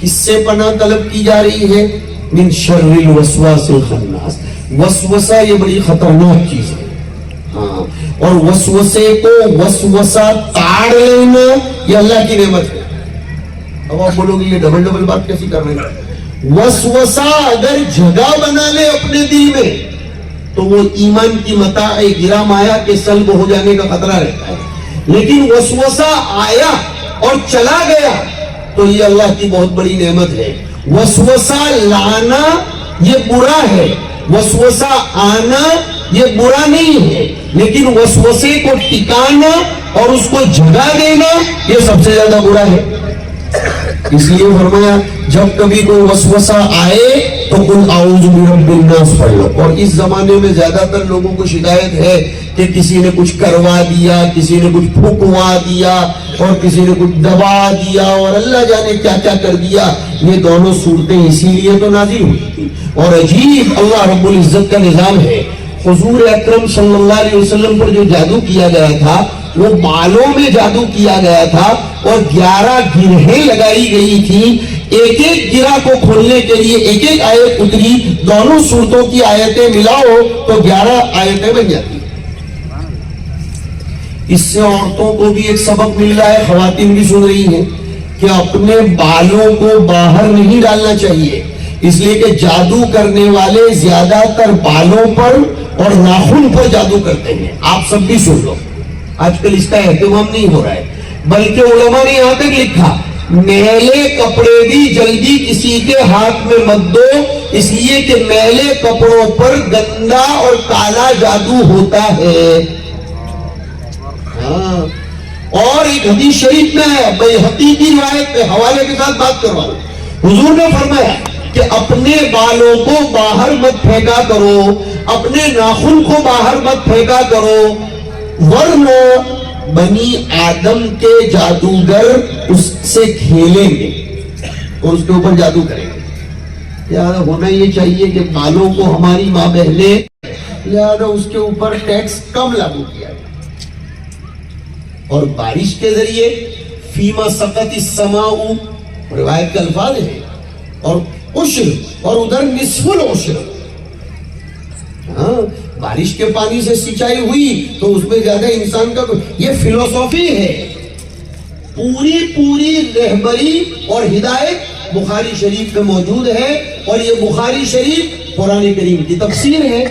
کس سے پناہ طلب کی جا رہی ہے؟ من شر الوسواس الخناس۔ وسوسہ یہ بڑی خطرناک چیز ہے، ہاں، اور وسوسے کو وسوسہ تاڑ لینا یہ اللہ کی نعمت ہے۔ اب آپ بولو گے یہ ڈبل بات کیسی کر رہے ہیں؟ وسوسہ اگر جگہ بنا لے اپنے دل میں تو وہ ایمان کی متاع گرا مایا کے سلب ہو جانے کا خطرہ رہتا ہے. لیکن وسوسہ آیا اور چلا گیا تو یہ اللہ کی بہت بڑی نعمت ہے. وسوسہ لانا یہ برا ہے, وسوسہ آنا یہ برا نہیں ہے, لیکن وسوسے کو ٹکانا اور اس کو جگہ دینا یہ سب سے زیادہ برا ہے. اس لیے فرمایا جب کبھی کوئی وسوسہ آئے تو قل اعوذ برب الناس پڑھ لو. اور اس زمانے میں زیادہ تر لوگوں کو شکایت ہے کہ کسی نے کچھ کروا دیا, کسی نے کچھ پھکوا دیا, اور کسی نے کچھ دبا دیا, اور اللہ جانے کیا کیا کر دیا. یہ دونوں صورتیں اسی لیے تو نازل ہوئی تھی. اور عجیب اللہ رب العزت کا نظام ہے. حضور اکرم صلی اللہ علیہ وسلم پر جو جادو کیا گیا تھا وہ بالوں میں جادو کیا گیا تھا, اور 11 گرہیں لگائی گئی تھی. ایک ایک گرہ کو کھولنے کے لیے ایک ایک آیت اتری. دونوں صورتوں کی آیتیں ملاؤ تو 11 آیتیں بن جاتی. اس سے عورتوں کو بھی ایک سبق مل رہا ہے, خواتین بھی سن رہی ہیں کہ اپنے بالوں کو باہر نہیں ڈالنا چاہیے, اس لیے کہ جادو کرنے والے زیادہ تر بالوں پر اور ناخن پر جادو کرتے ہیں. آپ سب بھی سن لو, آج کل اس کا اہتمام نہیں ہو رہا ہے, بلکہ علماء نے یہاں تک لکھا میلے کپڑے بھی جلدی کسی کے ہاتھ میں مت دو, اس لیے کہ میلے کپڑوں پر گندا اور کالا جادو ہوتا ہے. ہاں, اور ایک حدیث شریف میں ہے, بیہقی کی روایت کے حوالے کے ساتھ بات کروا رہا ہوں. حضور نے فرمایا کہ اپنے بالوں کو باہر مت پھینکا کرو, اپنے ناخن کو باہر مت پھینکا کرو, ورنہ بنی آدم کے جادوگر اس سے کھیلیں گے اور اس کے اوپر جادو کریں گے. لہٰذا ہونا یہ چاہیے کہ بالوں کو ہماری ماں بہنیں, لہٰذا اس کے اوپر ٹیکس کم لاگو کیا جائے. اور بارش کے ذریعے فیما سقط السماء روایت کے الفاظ ہیں, اور عشر, اور ادھر نصف العشر. ہاں, بارش کے پانی سے سینچائی ہوئی تو اس میں زیادہ انسان کا, یہ فلسفی ہے. پوری رہبری اور ہدایت بخاری شریف میں موجود ہے, اور یہ بخاری شریف قرآن کریم کی تفسیر ہے.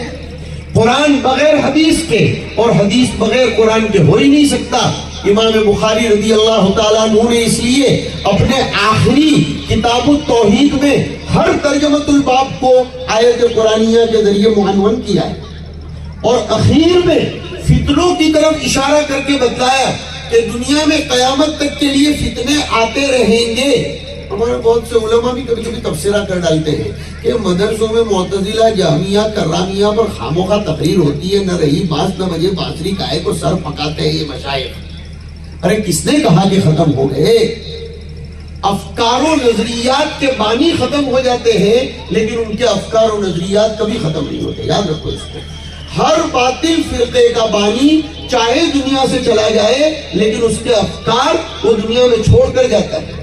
قرآن بغیر حدیث کے اور حدیث بغیر قرآن کے ہو ہی نہیں سکتا. امام بخاری رضی اللہ تعالیٰ عنہ نے اس لیے اپنے آخری کتاب التوحید میں ہر ترجمۃ الباب کو آیت قرآنیہ کے ذریعے معنون کیا ہے, اور اخیر میں فتنوں کی طرف اشارہ کر کے بتلایا کہ دنیا میں قیامت تک کے لیے فتنے آتے رہیں گے. ہمارے بہت سے علماء بھی کبھی کبھی تبصرہ کر ڈالتے ہیں کہ مدرسوں میں معتزلہ, جہمیہ, کرامیہ پر خاموخواہ تقریر ہوتی ہے, نہ رہی بانس نہ بجے بانسری, گائے کو سر پکاتے ہیں یہ مشائخ. ارے کس نے کہا کہ ختم ہو گئے؟ افکار و نظریات کے بانی ختم ہو جاتے ہیں, لیکن ان کے افکار و نظریات کبھی ختم نہیں ہوتے. یاد رکھو اس کو. ہر باطل فرقے کا بانی چاہے دنیا سے چلا جائے لیکن اس کے افکار وہ دنیا میں چھوڑ کر جاتا ہے.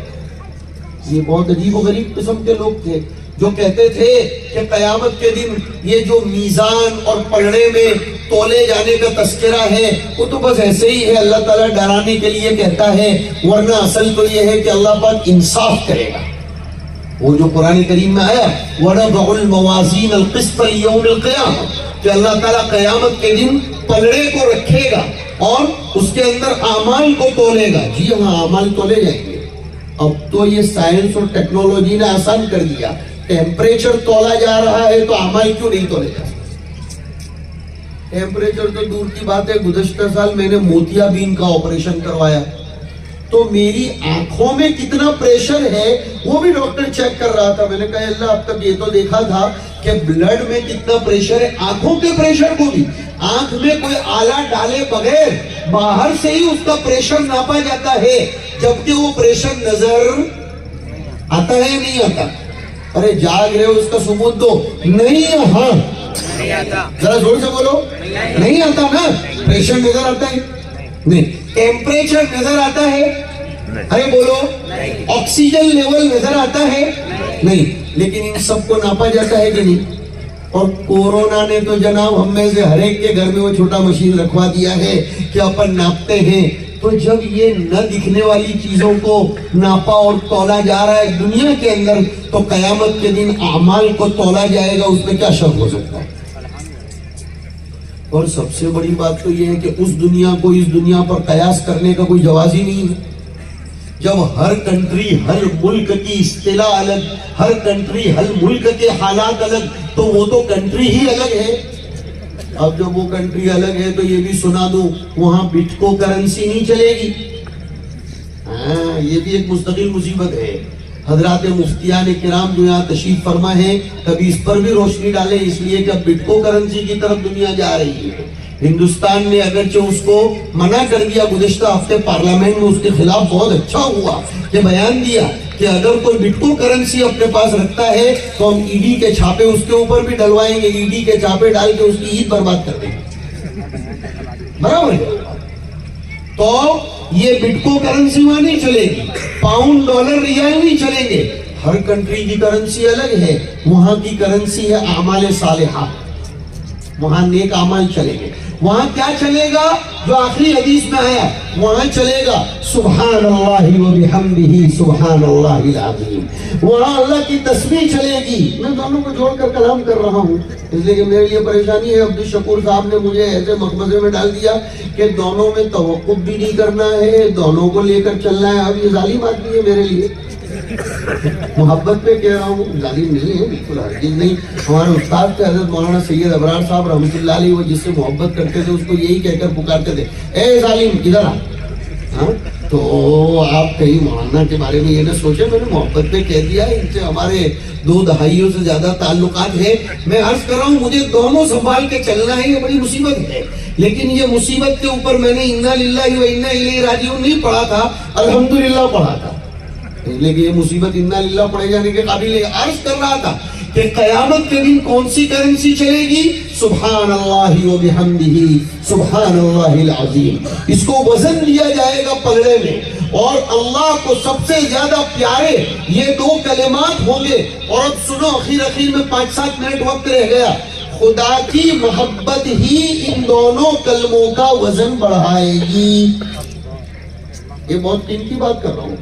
یہ بہت عجیب و غریب قسم کے لوگ تھے جو کہتے تھے کہ قیامت کے دن یہ جو میزان اور پلڑے میں تولے جانے کا تذکرہ ہے وہ تو بس ایسے ہی ہے, اللہ تعالیٰ ڈرانے کے لیے کہتا ہے, ورنہ اصل تو یہ ہے کہ اللہ پاک انصاف کرے گا. وہ جو قرآن کریم میں آیا وَنَضَعُ الْمَوَازِينَ الْقِسْطَ لِيَوْمِ الْقِيَامَةِ, کہ اللہ تعالیٰ قیامت کے دن پلڑے کو رکھے گا اور اس کے اندر اعمال کو تولے گا. جی ہاں, اعمال تولے جائیں گے. اب تو یہ سائنس اور ٹیکنالوجی نے آسان کر دیا, ٹیمپریچر تولا جا رہا ہے تو اعمال کیوں نہیں تولے جا سکتے؟ ٹیمپریچر تو دور کی بات ہے, گزشتہ سال میں نے موتیا بین کا آپریشن کروایا تو میری آنکھوں میں کتنا پریشر ہے وہ بھی ڈاکٹر چیک کر رہا تھا. میں نے کہا اللہ اب تک یہ تو دیکھا تھا کہ بلڈ میں کتنا پریشر ہے, آنکھوں کے پریشر کو بھی آنکھ میں کوئی آلہ ڈالے بغیر باہر سے ہی اس کا پریشر ناپا جاتا ہے, جبکہ وہ پریشر نظر آتا ہے یا نہیں آتا؟ ارے جاگ رہے ہو, اس کا ثبوت دو. نہیں, ہاں ذرا زور سے بولو. نہیں آتا نا. پریشر نظر آتا ہے نہیں, ٹیمپریچر نظر آتا ہے, ارے بولو, آکسیجن لیول نظر آتا ہے نہیں, لیکن ان سب کو ناپا جاتا ہے کہ نہیں؟ اور کورونا نے تو جناب ہم میں سے ہر ایک کے گھر میں وہ چھوٹا مشین رکھوا دیا ہے کہ اپن ناپتے ہیں. تو جب یہ نہ دکھنے والی چیزوں کو ناپا اور تولا جا رہا ہے دنیا کے اندر, تو قیامت کے دن اعمال کو تولا جائے گا, اس میں کیا شک ہو سکتا ہے؟ اور سب سے بڑی بات تو یہ ہے کہ اس دنیا کو اس دنیا پر قیاس کرنے کا کوئی جواز ہی نہیں ہے. جب ہر کنٹری ہر ملک کی اصطلاح الگ، ہر کنٹری ہر ملک کے حالات الگ، تو وہ تو کنٹری ہی الگ ہے. اب جب وہ کنٹری الگ ہے تو یہ بھی سنا دوں وہاں بٹکو کرنسی نہیں چلے گی. ہاں یہ بھی ایک مستقل مصیبت ہے. حضرات مفتیان کرام جو یہاں تشریف فرما ہے کبھی اس پر بھی روشنی ڈالیں، اس لیے کہ اب بٹکو کرنسی کی طرف دنیا جا رہی ہے. ہندوستان نے اگرچہ اس کو منع کر دیا، گزشتہ ہفتے پارلیمنٹ میں اس کے خلاف بہت اچھا ہوا کہ بیان دیا کہ اگر کوئی بٹکو کرنسی اپنے پاس رکھتا ہے تو ہم ای ڈی کے چھاپے اس کے اوپر بھی ڈلوائیں گے، ای ڈی کے چھاپے ڈال کے اس کی عید برباد کر دیں گے. برابر ہے. تو یہ بٹکو کرنسی وہاں نہیں چلے گی، پاؤنڈ ڈالر ریال نہیں چلیں گے. ہر کنٹری کی کرنسی الگ ہے. وہاں کی کرنسی ہے اعمال صالحہ، وہاں نیک اعمال چلیں گے. وہاں کیا چلے گا جو آخری حدیث میں آیا؟ وہاں چلے گا سبحان اللہ و بحمدہ سبحان اللہ العظیم. وہاں اللہ کی تسبیح چلے گی. میں دونوں کو جوڑ کر کلام کر رہا ہوں اس لیے کہ میرے لیے پریشانی ہے. عبدالشکور صاحب نے مجھے ایسے مقبضے میں ڈال دیا کہ دونوں میں توقف بھی نہیں کرنا ہے، دونوں کو لے کر چلنا ہے. اب یہ ظالم آدمی ہے میرے لیے. محبت پہ کہہ رہا ہوں، ظالم نہیں ہے، بالکل ہرگز نہیں. ہمارے استاد کے حضرت مولانا سید ابرار صاحب رحمۃ اللہ علیہ وہ جس سے محبت کرتے تھے اس کو یہی کہہ کر پکارتے تھے، اے ظالم ادھر آ. ہاں تو آپ کہیں مولانا کے بارے میں یہ نہ سوچے میں نے محبت پہ کہہ دیا. ان سے ہمارے 2 دہائیوں سے زیادہ تعلقات ہیں. میں عرض کر رہا ہوں مجھے دونوں سنبھال کے چلنا ہے، یہ بڑی مصیبت ہے. لیکن یہ مصیبت کے اوپر میں نے انا للہ و انا الیہ راجعون نہیں پڑھا تھا، الحمدللہ پڑھا تھا. اس لیے کہ یہ مصیبت انا للہ پڑھے جانے کے قابل ہے. عرض کر رہا تھا کہ قیامت کے دن کون سی کرنسی چلے گی؟ سبحان اللہ و بحمدہ سبحان اللہ العظیم. اس کو وزن دیا جائے گا پلڑے میں، اور اللہ کو سب سے زیادہ پیارے یہ 2 کلمات ہوں گے. اور اب سنو، اخیر میں 5-7 منٹ وقت رہ گیا. خدا کی محبت ہی ان دونوں کلموں کا وزن بڑھائے گی. یہ بہت قیمتی بات کر رہا ہوں.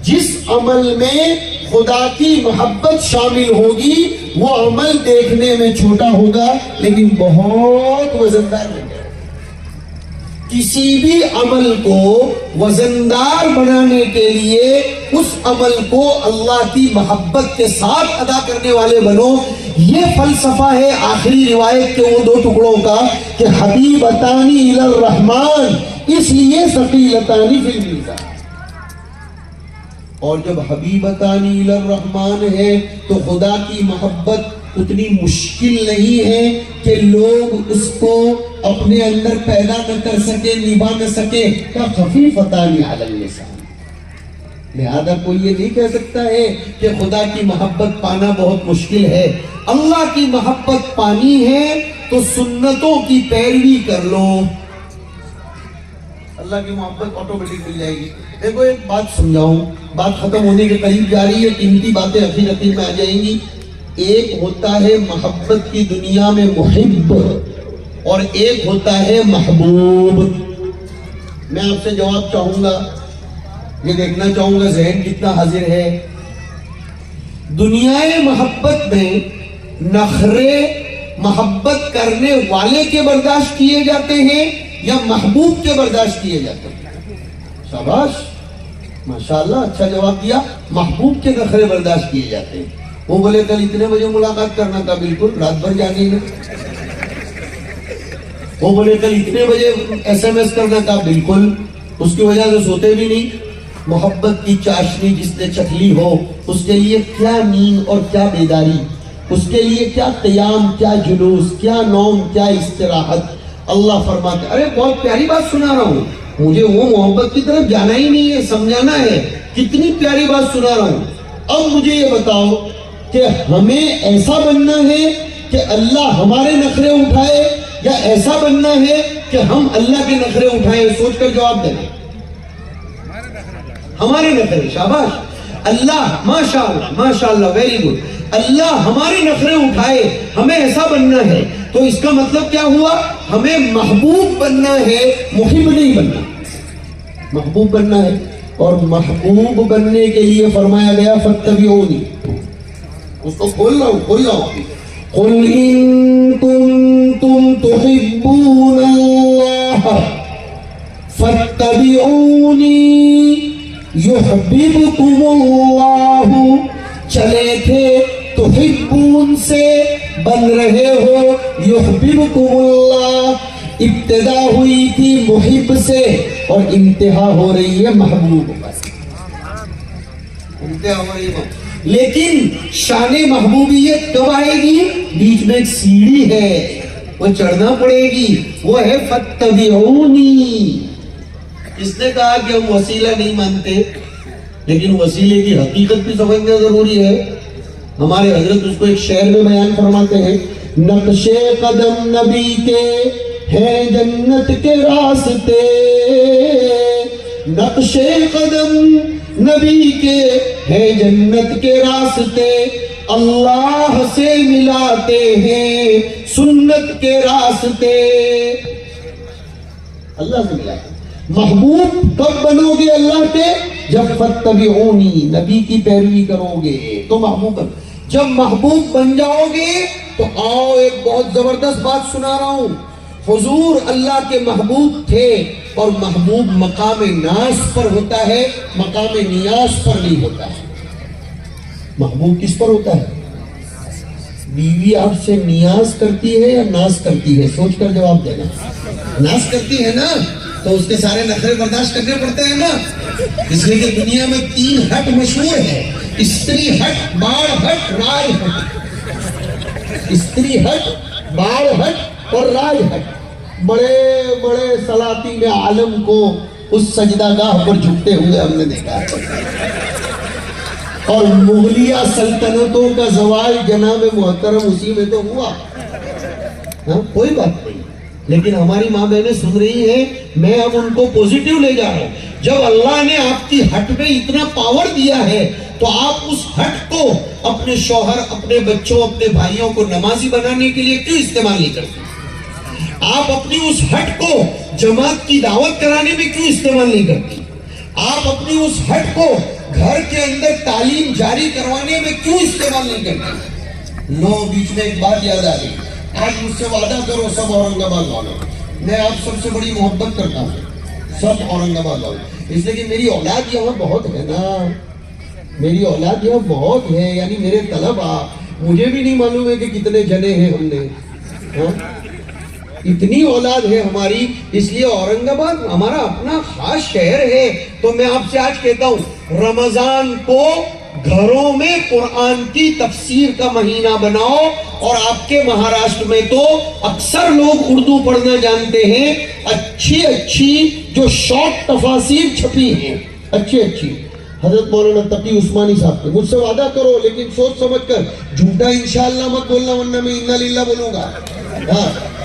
جس عمل میں خدا کی محبت شامل ہوگی وہ عمل دیکھنے میں چھوٹا ہوگا لیکن بہت وزندار ہوگا. کسی بھی عمل کو وزندار بنانے کے لیے اس عمل کو اللہ کی محبت کے ساتھ ادا کرنے والے بنو. یہ فلسفہ ہے آخری روایت کے وہ 2 ٹکڑوں کا کہ حبیبتانی الی الرحمن اس لیے ثقیلتانی فی المیزان. اور جب حبیبتانی الی الرحمن ہے تو خدا کی محبت اتنی مشکل نہیں ہے کہ لوگ اس کو اپنے اندر پیدا نہ کر سکے، نبھا نہ سکے. کا خفیفتانی علی اللسان. لہذا کوئی یہ نہیں کہہ سکتا ہے کہ خدا کی محبت پانا بہت مشکل ہے. اللہ کی محبت پانی ہے تو سنتوں کی پیروی کر لو، اللہ کی محبت آٹومیٹک مل جائے گی. دیکھو ایک بات سمجھاؤں، بات ختم ہونے کے قریب جا رہی ہے، قیمتی باتیں اخیر میں آ جائیں گی. ایک ہوتا ہے محبت کی دنیا میں محب اور ایک ہوتا ہے محبوب. میں آپ سے جواب چاہوں گا، یہ دیکھنا چاہوں گا ذہن کتنا حاضر ہے. دنیا محبت میں نخرے محبت کرنے والے کے برداشت کیے جاتے ہیں یا محبوب کے برداشت کیے جاتے ہیں؟ شاباش، ماشاءاللہ، اچھا جواب دیا. محبوب کے نخرے برداشت کیے جاتے ہیں. وہ بولے کل اتنے بجے ملاقات کرنا تھا، بالکل رات بھر جاگیں گے. وہ بولے کل اتنے بجے SMS کرنا تھا، بالکل اس کی وجہ سے سوتے بھی نہیں. محبت کی چاشنی جس نے چکھ لی ہو اس کے لیے کیا نیند اور کیا بیداری، اس کے لیے کیا قیام، کیا جلوس، کیا نوم، کیا استراحت. اللہ فرماتے، ارے بہت پیاری بات سنا رہا ہوں، مجھے وہ محبت کی طرف جانا ہی نہیں ہے، سمجھانا ہے. کتنی پیاری بات سنا رہا ہوں. اب مجھے یہ بتاؤ کہ ہمیں ایسا بننا ہے کہ اللہ ہمارے نخرے اٹھائے یا ایسا بننا ہے کہ ہم اللہ کے نخرے اٹھائیں؟ سوچ کر جواب دیں. ہمارے نخرے. شاباش، اللہ، ماشاءاللہ ماشاءاللہ، ویری گڈ. اللہ ہمارے نخرے اٹھائے، ہمیں ایسا بننا ہے. تو اس کا مطلب کیا ہوا؟ ہمیں محبوب بننا ہے، محب نہیں بننا. محبوب بننا ہے، اور محبوب بننے کے لیے فرمایا گیا فاتبعونی. اس کو کھول رہا ہوں. قل ان کنتم کنتم تحبون اللہ فاتبعونی یحببکم اللہ. چلے تھے تحبون سے بن رہے ہو یحببکم اللہ. ابتدا ہوئی تھی محب سے اور انتہا ہو رہی ہے محبوب پر. انتہا ہو رہی ہے لیکن شان محبوبیت کب آئے گی؟ بیچ میں ایک سیڑھی ہے وہ چڑھنا پڑے گی, وہ ہے فاتبعونی. اس نے کہا کہ ہم وسیلہ نہیں مانتے لیکن وسیلے کی حقیقت بھی سمجھنا ضروری ہے. ہمارے حضرت اس کو ایک شعر میں بیان فرماتے ہیں, نقش قدم نبی کے ہیں جنت کے راستے, نقش قدم نبی کے ہیں جنت کے راستے, اللہ سے ملاتے ہیں سنت کے راستے. اللہ سے ملاتے. محبوب کب بنو گے اللہ کے؟ جب فاتبعونی, نبی کی پیروی کرو گے تو محبوب. جب محبوب بن جاؤ گے تو آؤ ایک بہت زبردست بات سنا رہا ہوں. حضور اللہ کے محبوب تھے اور محبوب مقام ناز پر ہوتا ہے, مقام نیاز پر نہیں ہوتا ہے. محبوب کس پر ہوتا ہے؟ بیوی آپ سے نیاز کرتی ہے یا ناز کرتی ہے؟ سوچ کر جواب دینا. ناز کرتی ہے نا تو اس کے سارے نخرے برداشت کرنے پڑتے ہیں نا. اس لیے کہ دنیا میں 3 ہٹ مشہور ہے, استری ہٹ, باڑ ہٹ, راج ہٹ. استری ہٹ, باڑ ہٹ اور راج ہٹ. بڑے بڑے سلاطین عالم کو اس سجدہ گاہ پر جھکتے ہوئے ہم نے دیکھا, اور مغلیہ سلطنتوں کا زوال جناب محترم اسی میں تو ہوا. کوئی بات نہیں, لیکن ہماری ماں بہنیں سن رہی ہیں, میں اب ان کو پوزیٹیو لے جا رہا ہوں. جب اللہ نے آپ کی ہٹ میں اتنا پاور دیا ہے تو آپ اس ہٹ کو اپنے شوہر, اپنے بچوں, اپنے بھائیوں کو نمازی بنانے کے لیے کیوں استعمال نہیں کرتے؟ آپ اپنی اس ہٹ کو جماعت کی دعوت کرانے میں کیوں استعمال نہیں کرتے؟ آپ اپنی اس ہٹ کو گھر کے اندر تعلیم جاری کروانے میں کیوں استعمال نہیں کرتے؟ بیچ میں ایک بات یاد آ گئی. آج مجھ سے وعدہ کرو سب اورنگ آباد والوں, میں آپ سب سے بڑی محبت کرتا ہوں, سب اورنگ آباد والوں, اس لیے کہ میری اولاد یہاں بہت ہے نا, میری اولاد یہاں بہت ہے, یعنی میرے طلبہ. مجھے بھی نہیں معلوم ہے کہ کتنے جنے ہیں ہم نے, اتنی اولاد ہے ہماری. اس لیے اورنگ آباد ہمارا اپنا خاص شہر ہے. تو میں آپ سے آج کہتا ہوں, رمضان کو گھروں میں قرآن کی تفسیر کا مہینہ بناؤ. اور آپ کے مہاراشٹر میں تو اکثر لوگ اردو پڑھنا جانتے ہیں, اچھی اچھی جو شارٹ تفاسیر چھپی ہیں, اچھی اچھی. حضرت مولانا تقی عثمانی صاحب کے, مجھ سے وعدہ کرو لیکن سوچ سمجھ کر, جھوٹا انشاءاللہ مت بولنا ورنہ میں انا للہ بولوں گا,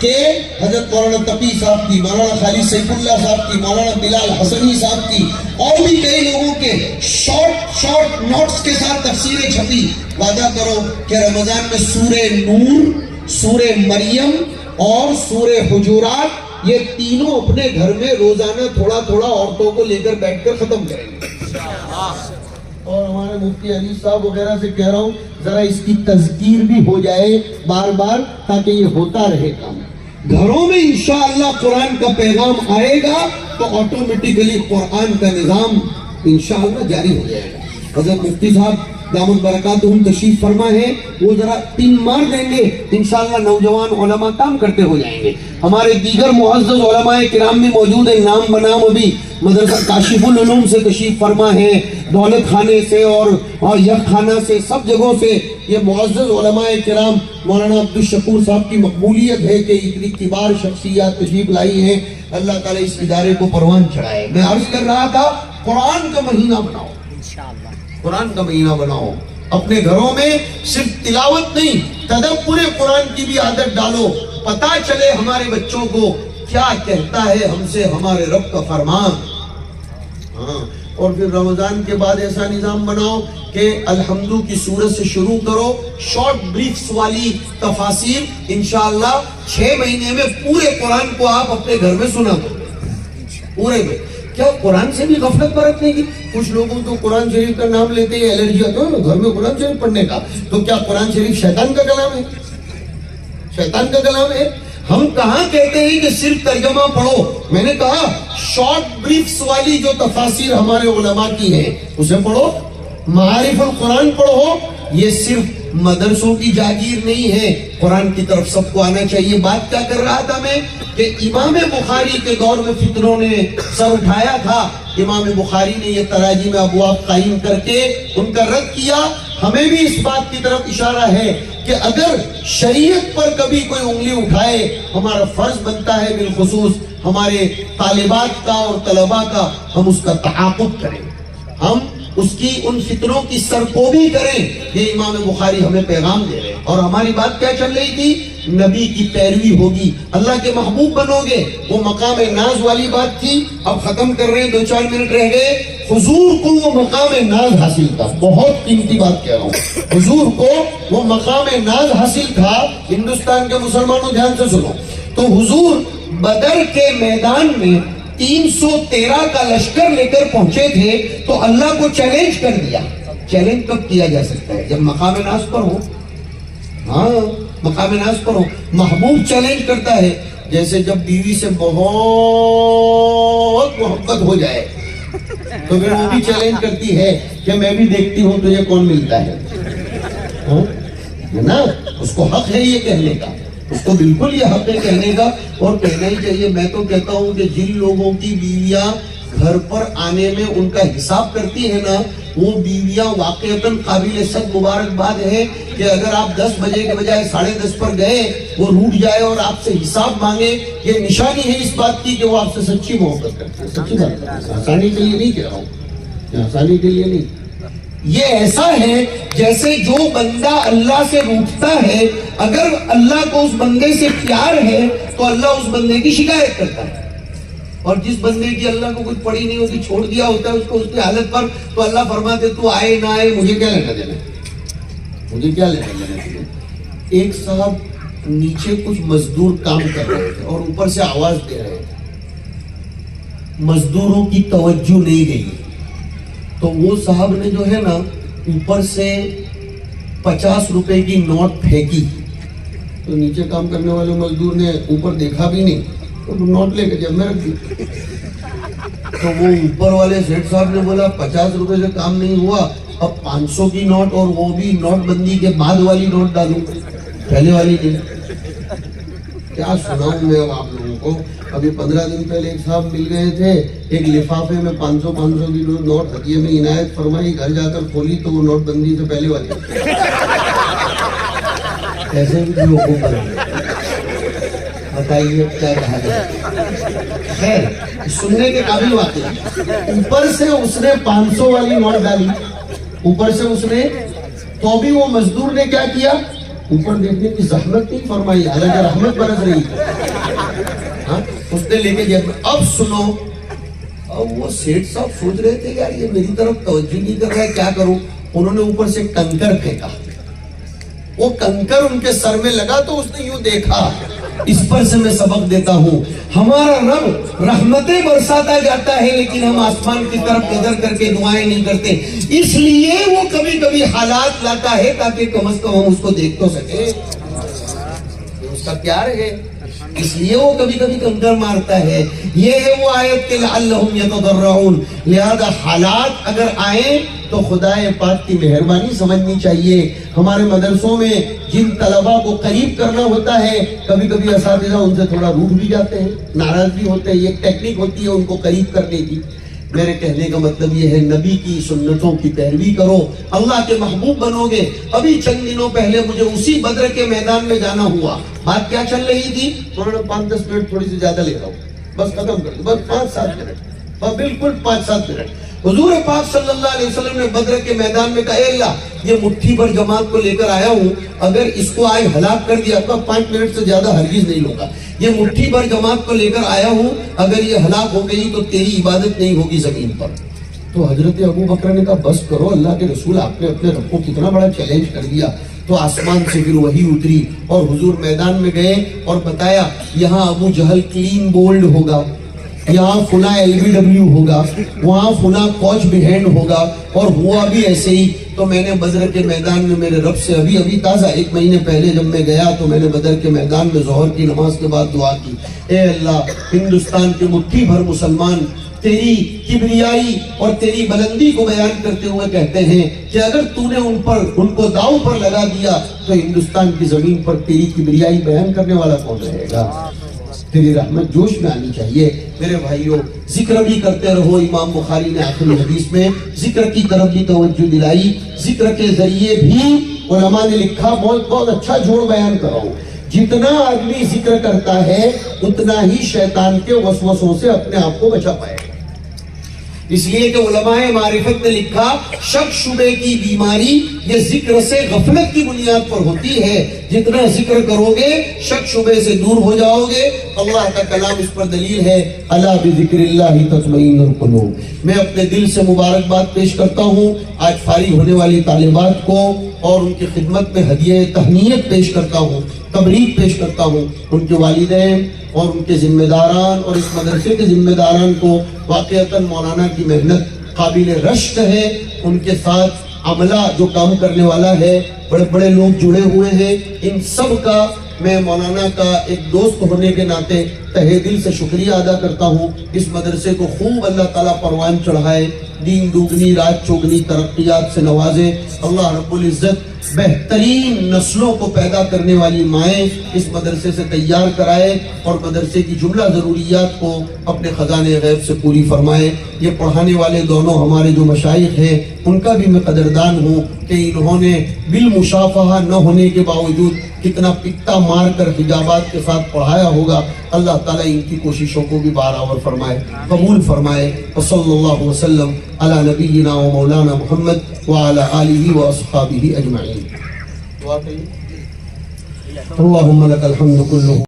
کہ حضرت مولانا تقی صاحب کی, مولانا خالد سیف اللہ صاحب کی, مولانا بلال حسنی صاحب کی, اور بھی کئی لوگوں کے شارٹ نوٹس کے ساتھ تفسیریں چھپی. وعدہ کرو کہ رمضان میں سورہ نور, سورہ مریم اور سورہ حجرات, یہ تینوں اپنے گھر میں روزانہ تھوڑا تھوڑا عورتوں کو لے کر بیٹھ کر ختم کریں گے. اور ہمارے مفتی علی صاحب وغیرہ سے کہہ رہا ہوں, ذرا اس کی تذکیر بھی ہو جائے بار بار تاکہ یہ ہوتا رہے کام. گھروں میں انشاءاللہ قرآن کا پیغام آئے گا تو آٹومیٹیکلی قرآن کا نظام انشاءاللہ جاری ہو جائے گا. حضرت مفتی صاحب دامت برکاتہم تشریف فرما ہے, وہ ذرا پن مار دیں گے, انشاءاللہ نوجوان علماء کام کرتے ہو جائیں گے. ہمارے دیگر معزز علماء کرام بھی موجود ہیں, نام بنام ابھی مدرسہ کاشف العلوم سے تشریف فرما ہے, دولت خانے سے اور یک خانہ سے, سب جگہوں سے یہ معزز علماء کرام. مولانا عبدالشکور صاحب کی مقبولیت ہے کہ اتنی کبار شخصیات تشریف لائی ہیں. اللہ تعالیٰ اس ادارے کو پروان چڑھائے. میں عرض کر رہا تھا, قرآن کا مہینہ بناؤ, قرآن کا مہینہ بناؤ. اپنے گھروں میں صرف تلاوت نہیں, تدبر قرآن کی بھی عادت ڈالو. پتہ چلے ہمارے بچوں کو کیا کہتا ہے ہم سے ہمارے رب کا فرمان. اور پھر رمضان کے بعد ایسا نظام بناؤ کہ الحمدو کی سورت سے شروع کرو, شارٹ بریفز والی تفاسیر. انشاءاللہ 6 مہینے میں پورے قرآن کو آپ اپنے گھر میں سنا دو, پورے میں. کیا قرآن سے بھی غفلت برتنے کی؟ کچھ لوگوں تو قرآن شریف کا نام لیتے ہیں الرجی ہوتا ہے گھر میں قرآن شریف پڑھنے کا. تو کیا قرآن شریف شیطان کا کلام ہے؟ شیطان کا کلام ہے. ہم کہاں کہتے ہیں کہ صرف ترجمہ پڑھو. میں نے کہا شارٹ بریفس والی جو تفاسیر ہمارے علماء کی ہیں اسے پڑھو, معارف القرآن پڑھو. یہ صرف مدرسوں کی جاگیر نہیں ہے, قرآن کی طرف سب کو آنا چاہیے. بات کیا کر رہا تھا میں کہ امام بخاری کے دور میں فتنوں نے سر اٹھایا تھا. امام بخاری نے یہ تراجم ابواب قائم کر کے ان کا رد کیا. ہمیں بھی اس بات کی طرف اشارہ ہے کہ اگر شریعت پر کبھی کوئی انگلی اٹھائے, ہمارا فرض بنتا ہے بالخصوص ہمارے طالبات کا اور طلباء کا, ہم اس کا تعاقب کریں, ہم اس کی ان فتنوں کی سرکوبی کریں. یہ امام بخاری ہمیں پیغام دے رہے ہیں. اور ہماری بات کیا چل رہی تھی؟ نبی کی پیروی ہوگی, اللہ کے محبوب بنو گے. وہ مقام ناز والی بات تھی. اب ختم کر رہے ہیں, 2-4 منٹ رہ گئے. حضور کو وہ مقام ناز حاصل تھا. بہت قیمتی بات کہہ رہا ہوں. حضور کو وہ مقام ناز حاصل تھا. ہندوستان کے مسلمانوں دھیان سے سنو. تو حضور بدر کے میدان میں 313 کا لشکر لے کر پہنچے تھے, تو اللہ کو چیلنج کر دیا. چیلنج کب کیا جا سکتا ہے؟ جب مقام ناز پر ہو. ہاں, مقام ناز پر ہو. محبوب چیلنج کرتا ہے. جیسے جب بیوی سے بہت محبت ہو جائے تو پھر وہ بھی چیلنج کرتی ہے کہ میں بھی دیکھتی ہوں تجھے کون ملتا ہے. نا, اس کو حق ہے یہ کہنے کا, اس کو بالکل یہ حق ہے کہنے کا, اور کہنا ہی چاہیے. میں تو کہتا ہوں کہ جن لوگوں کی بیویاں گھر پر آنے میں ان کا حساب کرتی ہیں نا, وہ بیویاں واقعتاً قابل صد مبارکباد ہے. کہ اگر آپ 10 بجے کے بجائے 10:30 پر گئے, وہ روٹ جائے اور آپ سے حساب مانگے, یہ نشانی ہے اس بات کی کہ وہ آپ سے سچی محبت کرتے ہیں. سچی بات ہے, آسانی کے لیے نہیں کہہ رہا ہوں, آسانی کے لیے نہیں. یہ ایسا ہے جیسے جو بندہ اللہ سے روٹتا ہے, اگر اللہ کو اس بندے سے پیار ہے تو اللہ اس بندے کی شکایت کرتا ہے. اور جس بندے کی اللہ کو کچھ پڑی نہیں ہوتی, چھوڑ دیا ہوتا ہے اس کو اس کی حالت پر, تو اللہ فرماتے تو آئے نہ آئے مجھے کیا لینا دینا, مجھے کیا لینا دینا. ایک صاحب نیچے کچھ مزدور کام کر رہے تھے اور اوپر سے آواز دے رہے تھے. مزدوروں کی توجہ نہیں گئی, تو وہ صاحب نے جو ہے نا اوپر سے 50 روپے کی نوٹ پھینکی. تو نیچے کام کرنے والے مزدور نے اوپر دیکھا بھی نہیں, تو نوٹ لے کے جب میں رکھ دی. تو وہ اوپر والے سیٹ صاحب نے بولا 50 روپے سے کام نہیں ہوا, اب 500 کی نوٹ, اور وہ بھی نوٹ بندی کے بعد والی نوٹ ڈالوں, پہلے والی نہیں. کیا سناؤں میں اب آپ لوگوں کو. ابھی 15 دن پہلے ایک صاحب مل گئے تھے, ایک لفافے میں 500 کی نوٹ ہدیے میں عنایت فرمائی. گھر جا کر کھولی تو وہ نوٹ بندی سے پہلے والی. ایسے بھی لوگوں پر بتائیے کیا کہا جائے. خیر, سننے کے قابل واقعہ. اوپر سے اس نے 500 والی نوٹ ڈالی, اوپر سے اس نے, تو بھی وہ مزدور نے کیا کیا, اوپر دیکھنے کی زحمت نہیں فرمائی, حالانکہ رحمت برس رہی ہے. اس نے لے کے جیب میں. اب سنو, اب وہ سیٹ صاحب سوچ رہے تھے یار یہ میری طرف توجہ نہیں کر رہا ہے, کیا کروں. انہوں نے اوپر سے کنکر پھینکا. وہ کنکر ان کے سر میں لگا تو اس نے یوں دیکھا. اس پر سے میں سبق دیتا ہوں, ہمارا رب رحمتیں برساتا جاتا ہے لیکن ہم آسمان کی طرف نظر کر کے دعائیں نہیں کرتے. اس لیے وہ کبھی کبھی حالات لاتا ہے تاکہ کم از کم ہم اس کو دیکھ تو سکیں. اس کا پیار ہے, اس لیے وہ کبھی کبھی کنکر مارتا ہے. یہ ہے وہ آیت کہ لعلہم یتضرعون. لہذا حالات اگر آئیں تو خدا پاک کی مہربانی سمجھنی چاہیے. ہمارے مدرسوں میں جن طلباء کو قریب کرنا ہوتا ہے, کبھی کبھی اساتذہ ان سے تھوڑا روٹ بھی جاتے ہیں, ناراض بھی ہوتے ہیں. یہ ایک ٹیکنیک ہوتی ہے ان کو قریب کرنے کی. میرے کہنے کا مطلب یہ ہے نبی کی سنتوں کی پیروی کرو, اللہ کے محبوب بنو گے. ابھی چند دنوں پہلے مجھے اسی بدر کے میدان میں جانا ہوا. بات کیا چل رہی تھی, انہوں نے 5-10 منٹ تھوڑی سی زیادہ لے رہا ہوں, بس ختم کر دوں, بس 5-7 منٹ, بالکل 5-7 منٹ. حضور پاک صلی اللہ علیہ وسلم نے بدر کے میدان میں کہا, اے اللہ یہ مٹھی پر جماعت کو لے کر آیا ہوں, اگر اس کو آج ہلاک کر دیا تو 5 منٹ سے زیادہ ہرگز نہیں لوں گا. یہ مٹھی پر جماعت کو لے کر آیا ہوں, اگر یہ ہلاک ہو گئی تو تیری عبادت نہیں ہوگی زمین پر. تو حضرت ابو بکر نے کہا بس کرو اللہ کے رسول, آپ نے اپنے رب کو کتنا بڑا چیلنج کر دیا. تو آسمان سے پھر وہی اتری اور حضور میدان میں گئے اور بتایا یہاں ابو جہل کلین بولڈ ہوگا, یہاں فلاں LBW ہوگا, وہاں فلاں کوچ بہینڈ ہوگا, اور ہوا بھی ایسے ہی. تو میں نے بدر کے میدان میں میرے رب سے ابھی تازہ 1 مہینے پہلے جب میں گیا تو میں نے بدر کے میدان میں ظہر کی نماز کے بعد دعا کی, اے اللہ ہندوستان کے مٹھی بھر مسلمان تیری کبریائی اور تیری بلندی کو بیان کرتے ہوئے کہتے ہیں کہ اگر تو نے ان کو داؤ پر لگا دیا تو ہندوستان کی زمین پر تیری کبریائی بیان کرنے والا کون رہے گا. تیری رحمت جوش میں آنی چاہیے. میرے بھائیوں, ذکر بھی کرتے رہو. امام بخاری نے آخری حدیث میں ذکر کی طرف بھی توجہ دلائی. ذکر کے ذریعے بھی علماء نے لکھا, بہت اچھا جوڑ بیان کر رہا ہوں, جتنا آدمی ذکر کرتا ہے اتنا ہی شیطان کے وسوسوں سے اپنے آپ کو بچا پائے. اس لیے کہ علماء معرفت نے لکھا, شک شبے کی بیماری یہ ذکر سے غفلت کی بنیاد پر ہوتی ہے. جتنا ذکر کرو گے شک شبے سے دور ہو جاؤ گے. اللہ کا کلام اس پر دلیل ہے, الا بذکر اللہ تطمئن القلوب. میں اپنے دل سے مبارکباد پیش کرتا ہوں آج فارغ ہونے والی طالبات کو, اور ان کی خدمت میں ہدیہ تہنیت پیش کرتا ہوں, تبریک پیش کرتا ہوں. ان کے والدین اور ان کے ذمہ داران اور اس مدرسے کے ذمہ داران کو واقعتاً مولانا کی محنت قابل رشک ہے. ان کے ساتھ عملہ جو کام کرنے والا ہے, بڑے بڑے لوگ جڑے ہوئے ہیں. ان سب کا میں مولانا کا ایک دوست ہونے کے ناطے تہہ دل سے شکریہ ادا کرتا ہوں. اس مدرسے کو خوب اللہ تعالیٰ پروان چڑھائے, دین دوگنی رات چوگنی ترقیات سے نوازے. اللہ رب العزت بہترین نسلوں کو پیدا کرنے والی مائیں اس مدرسے سے تیار کرائے, اور مدرسے کی جملہ ضروریات کو اپنے خزانے غیب سے پوری فرمائے. یہ پڑھانے والے دونوں ہمارے جو مشائخ ہیں ان کا بھی میں قدردان ہوں کہ انہوں نے بالمشافہہ نہ ہونے کے باوجود کتنا پکتا مار کر حجابات کے ساتھ پڑھایا ہوگا. اللہ تعالیٰ ان کی کوششوں کو بھی بارآور فرمائے, قبول فرمائے. وصلی اللہ وسلم علی نبینا و مولانا محمد وعلی آلہ و اصحابہ اجمعین. دعا کریے. اللہم لک الحمد کلہ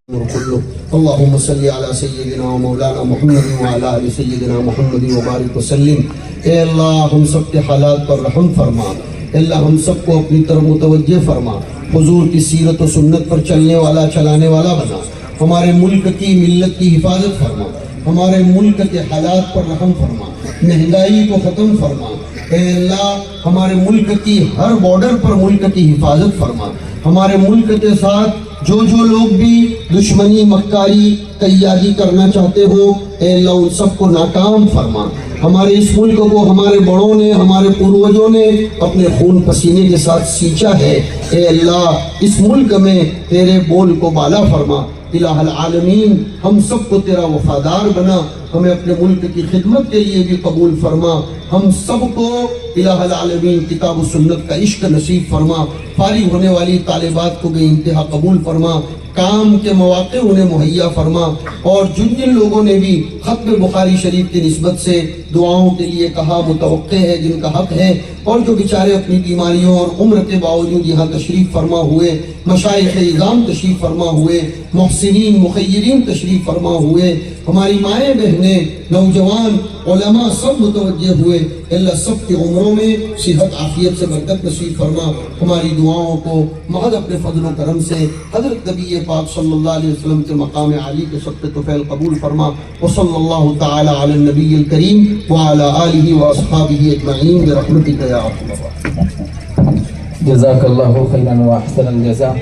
اللہم صلی علی سیدنا و مولانا محمد وعلی آل سیدنا محمد وبارک وسلم. اے اللہ ہم سب کے حالات پر رحم فرما. اے اللہ ہم سب کو اپنی طرف متوجہ فرما. حضور کی سیرت و سنت پر چلنے والا چلانے والا بنا. ہمارے ملک کی ملت کی حفاظت فرما. ہمارے ملک کے حالات پر رحم فرما. مہنگائی کو ختم فرما. اے اللہ ہمارے ملک کی ہر بارڈر پر ملک کی حفاظت فرما. ہمارے ملک کے ساتھ جو لوگ بھی دشمنی مکاری تیاری کرنا چاہتے ہو, اے اللہ ان سب کو ناکام فرما. ہمارے اس ملک کو ہمارے بڑوں نے, ہمارے پوروجوں نے اپنے خون پسینے کے ساتھ سینچا ہے. اے اللہ اس ملک میں تیرے بول کو بالا فرما. الہ العالمین ہم سب کو تیرا وفادار بنا. ہمیں اپنے ملک کی خدمت کے لیے بھی قبول فرما. ہم سب کو الہ العالمین کتاب و سنت کا عشق نصیب فرما. فارغ ہونے والی طالبات کو بے انتہا قبول فرما. کام کے مواقع انہیں مہیا فرما. اور جن لوگوں نے بھی ختم بخاری شریف کی نسبت سے دعاؤں کے لیے کہا, متوقع ہے, جن کا حق ہے, اور جو بیچارے اپنی بیماریوں اور عمر کے باوجود یہاں تشریف فرما ہوئے, مشائخ اعظام تشریف فرما ہوئے, محسنین مخیرین تشریف فرما ہوئے, ہماری مائیں بہنیں, نوجوان, علماء سب متوجہ ہوئے. اللہ سب کے عمروں میں صحت عافیت سے برکت نصیب فرما. ہماری دعاؤں کو محض اپنے فضل و کرم سے حضرت نبی پاک صلی اللہ علیہ وسلم کے مقام عالی کے سب طفیل قبول فرما. وصلی اللہ تعالی علی النبی الکریم وعلی آلہ و اصحابہ اجمعین برحمتک یا ارحم الراحمین. جزاک اللہ خیرا و احسن الجزاء.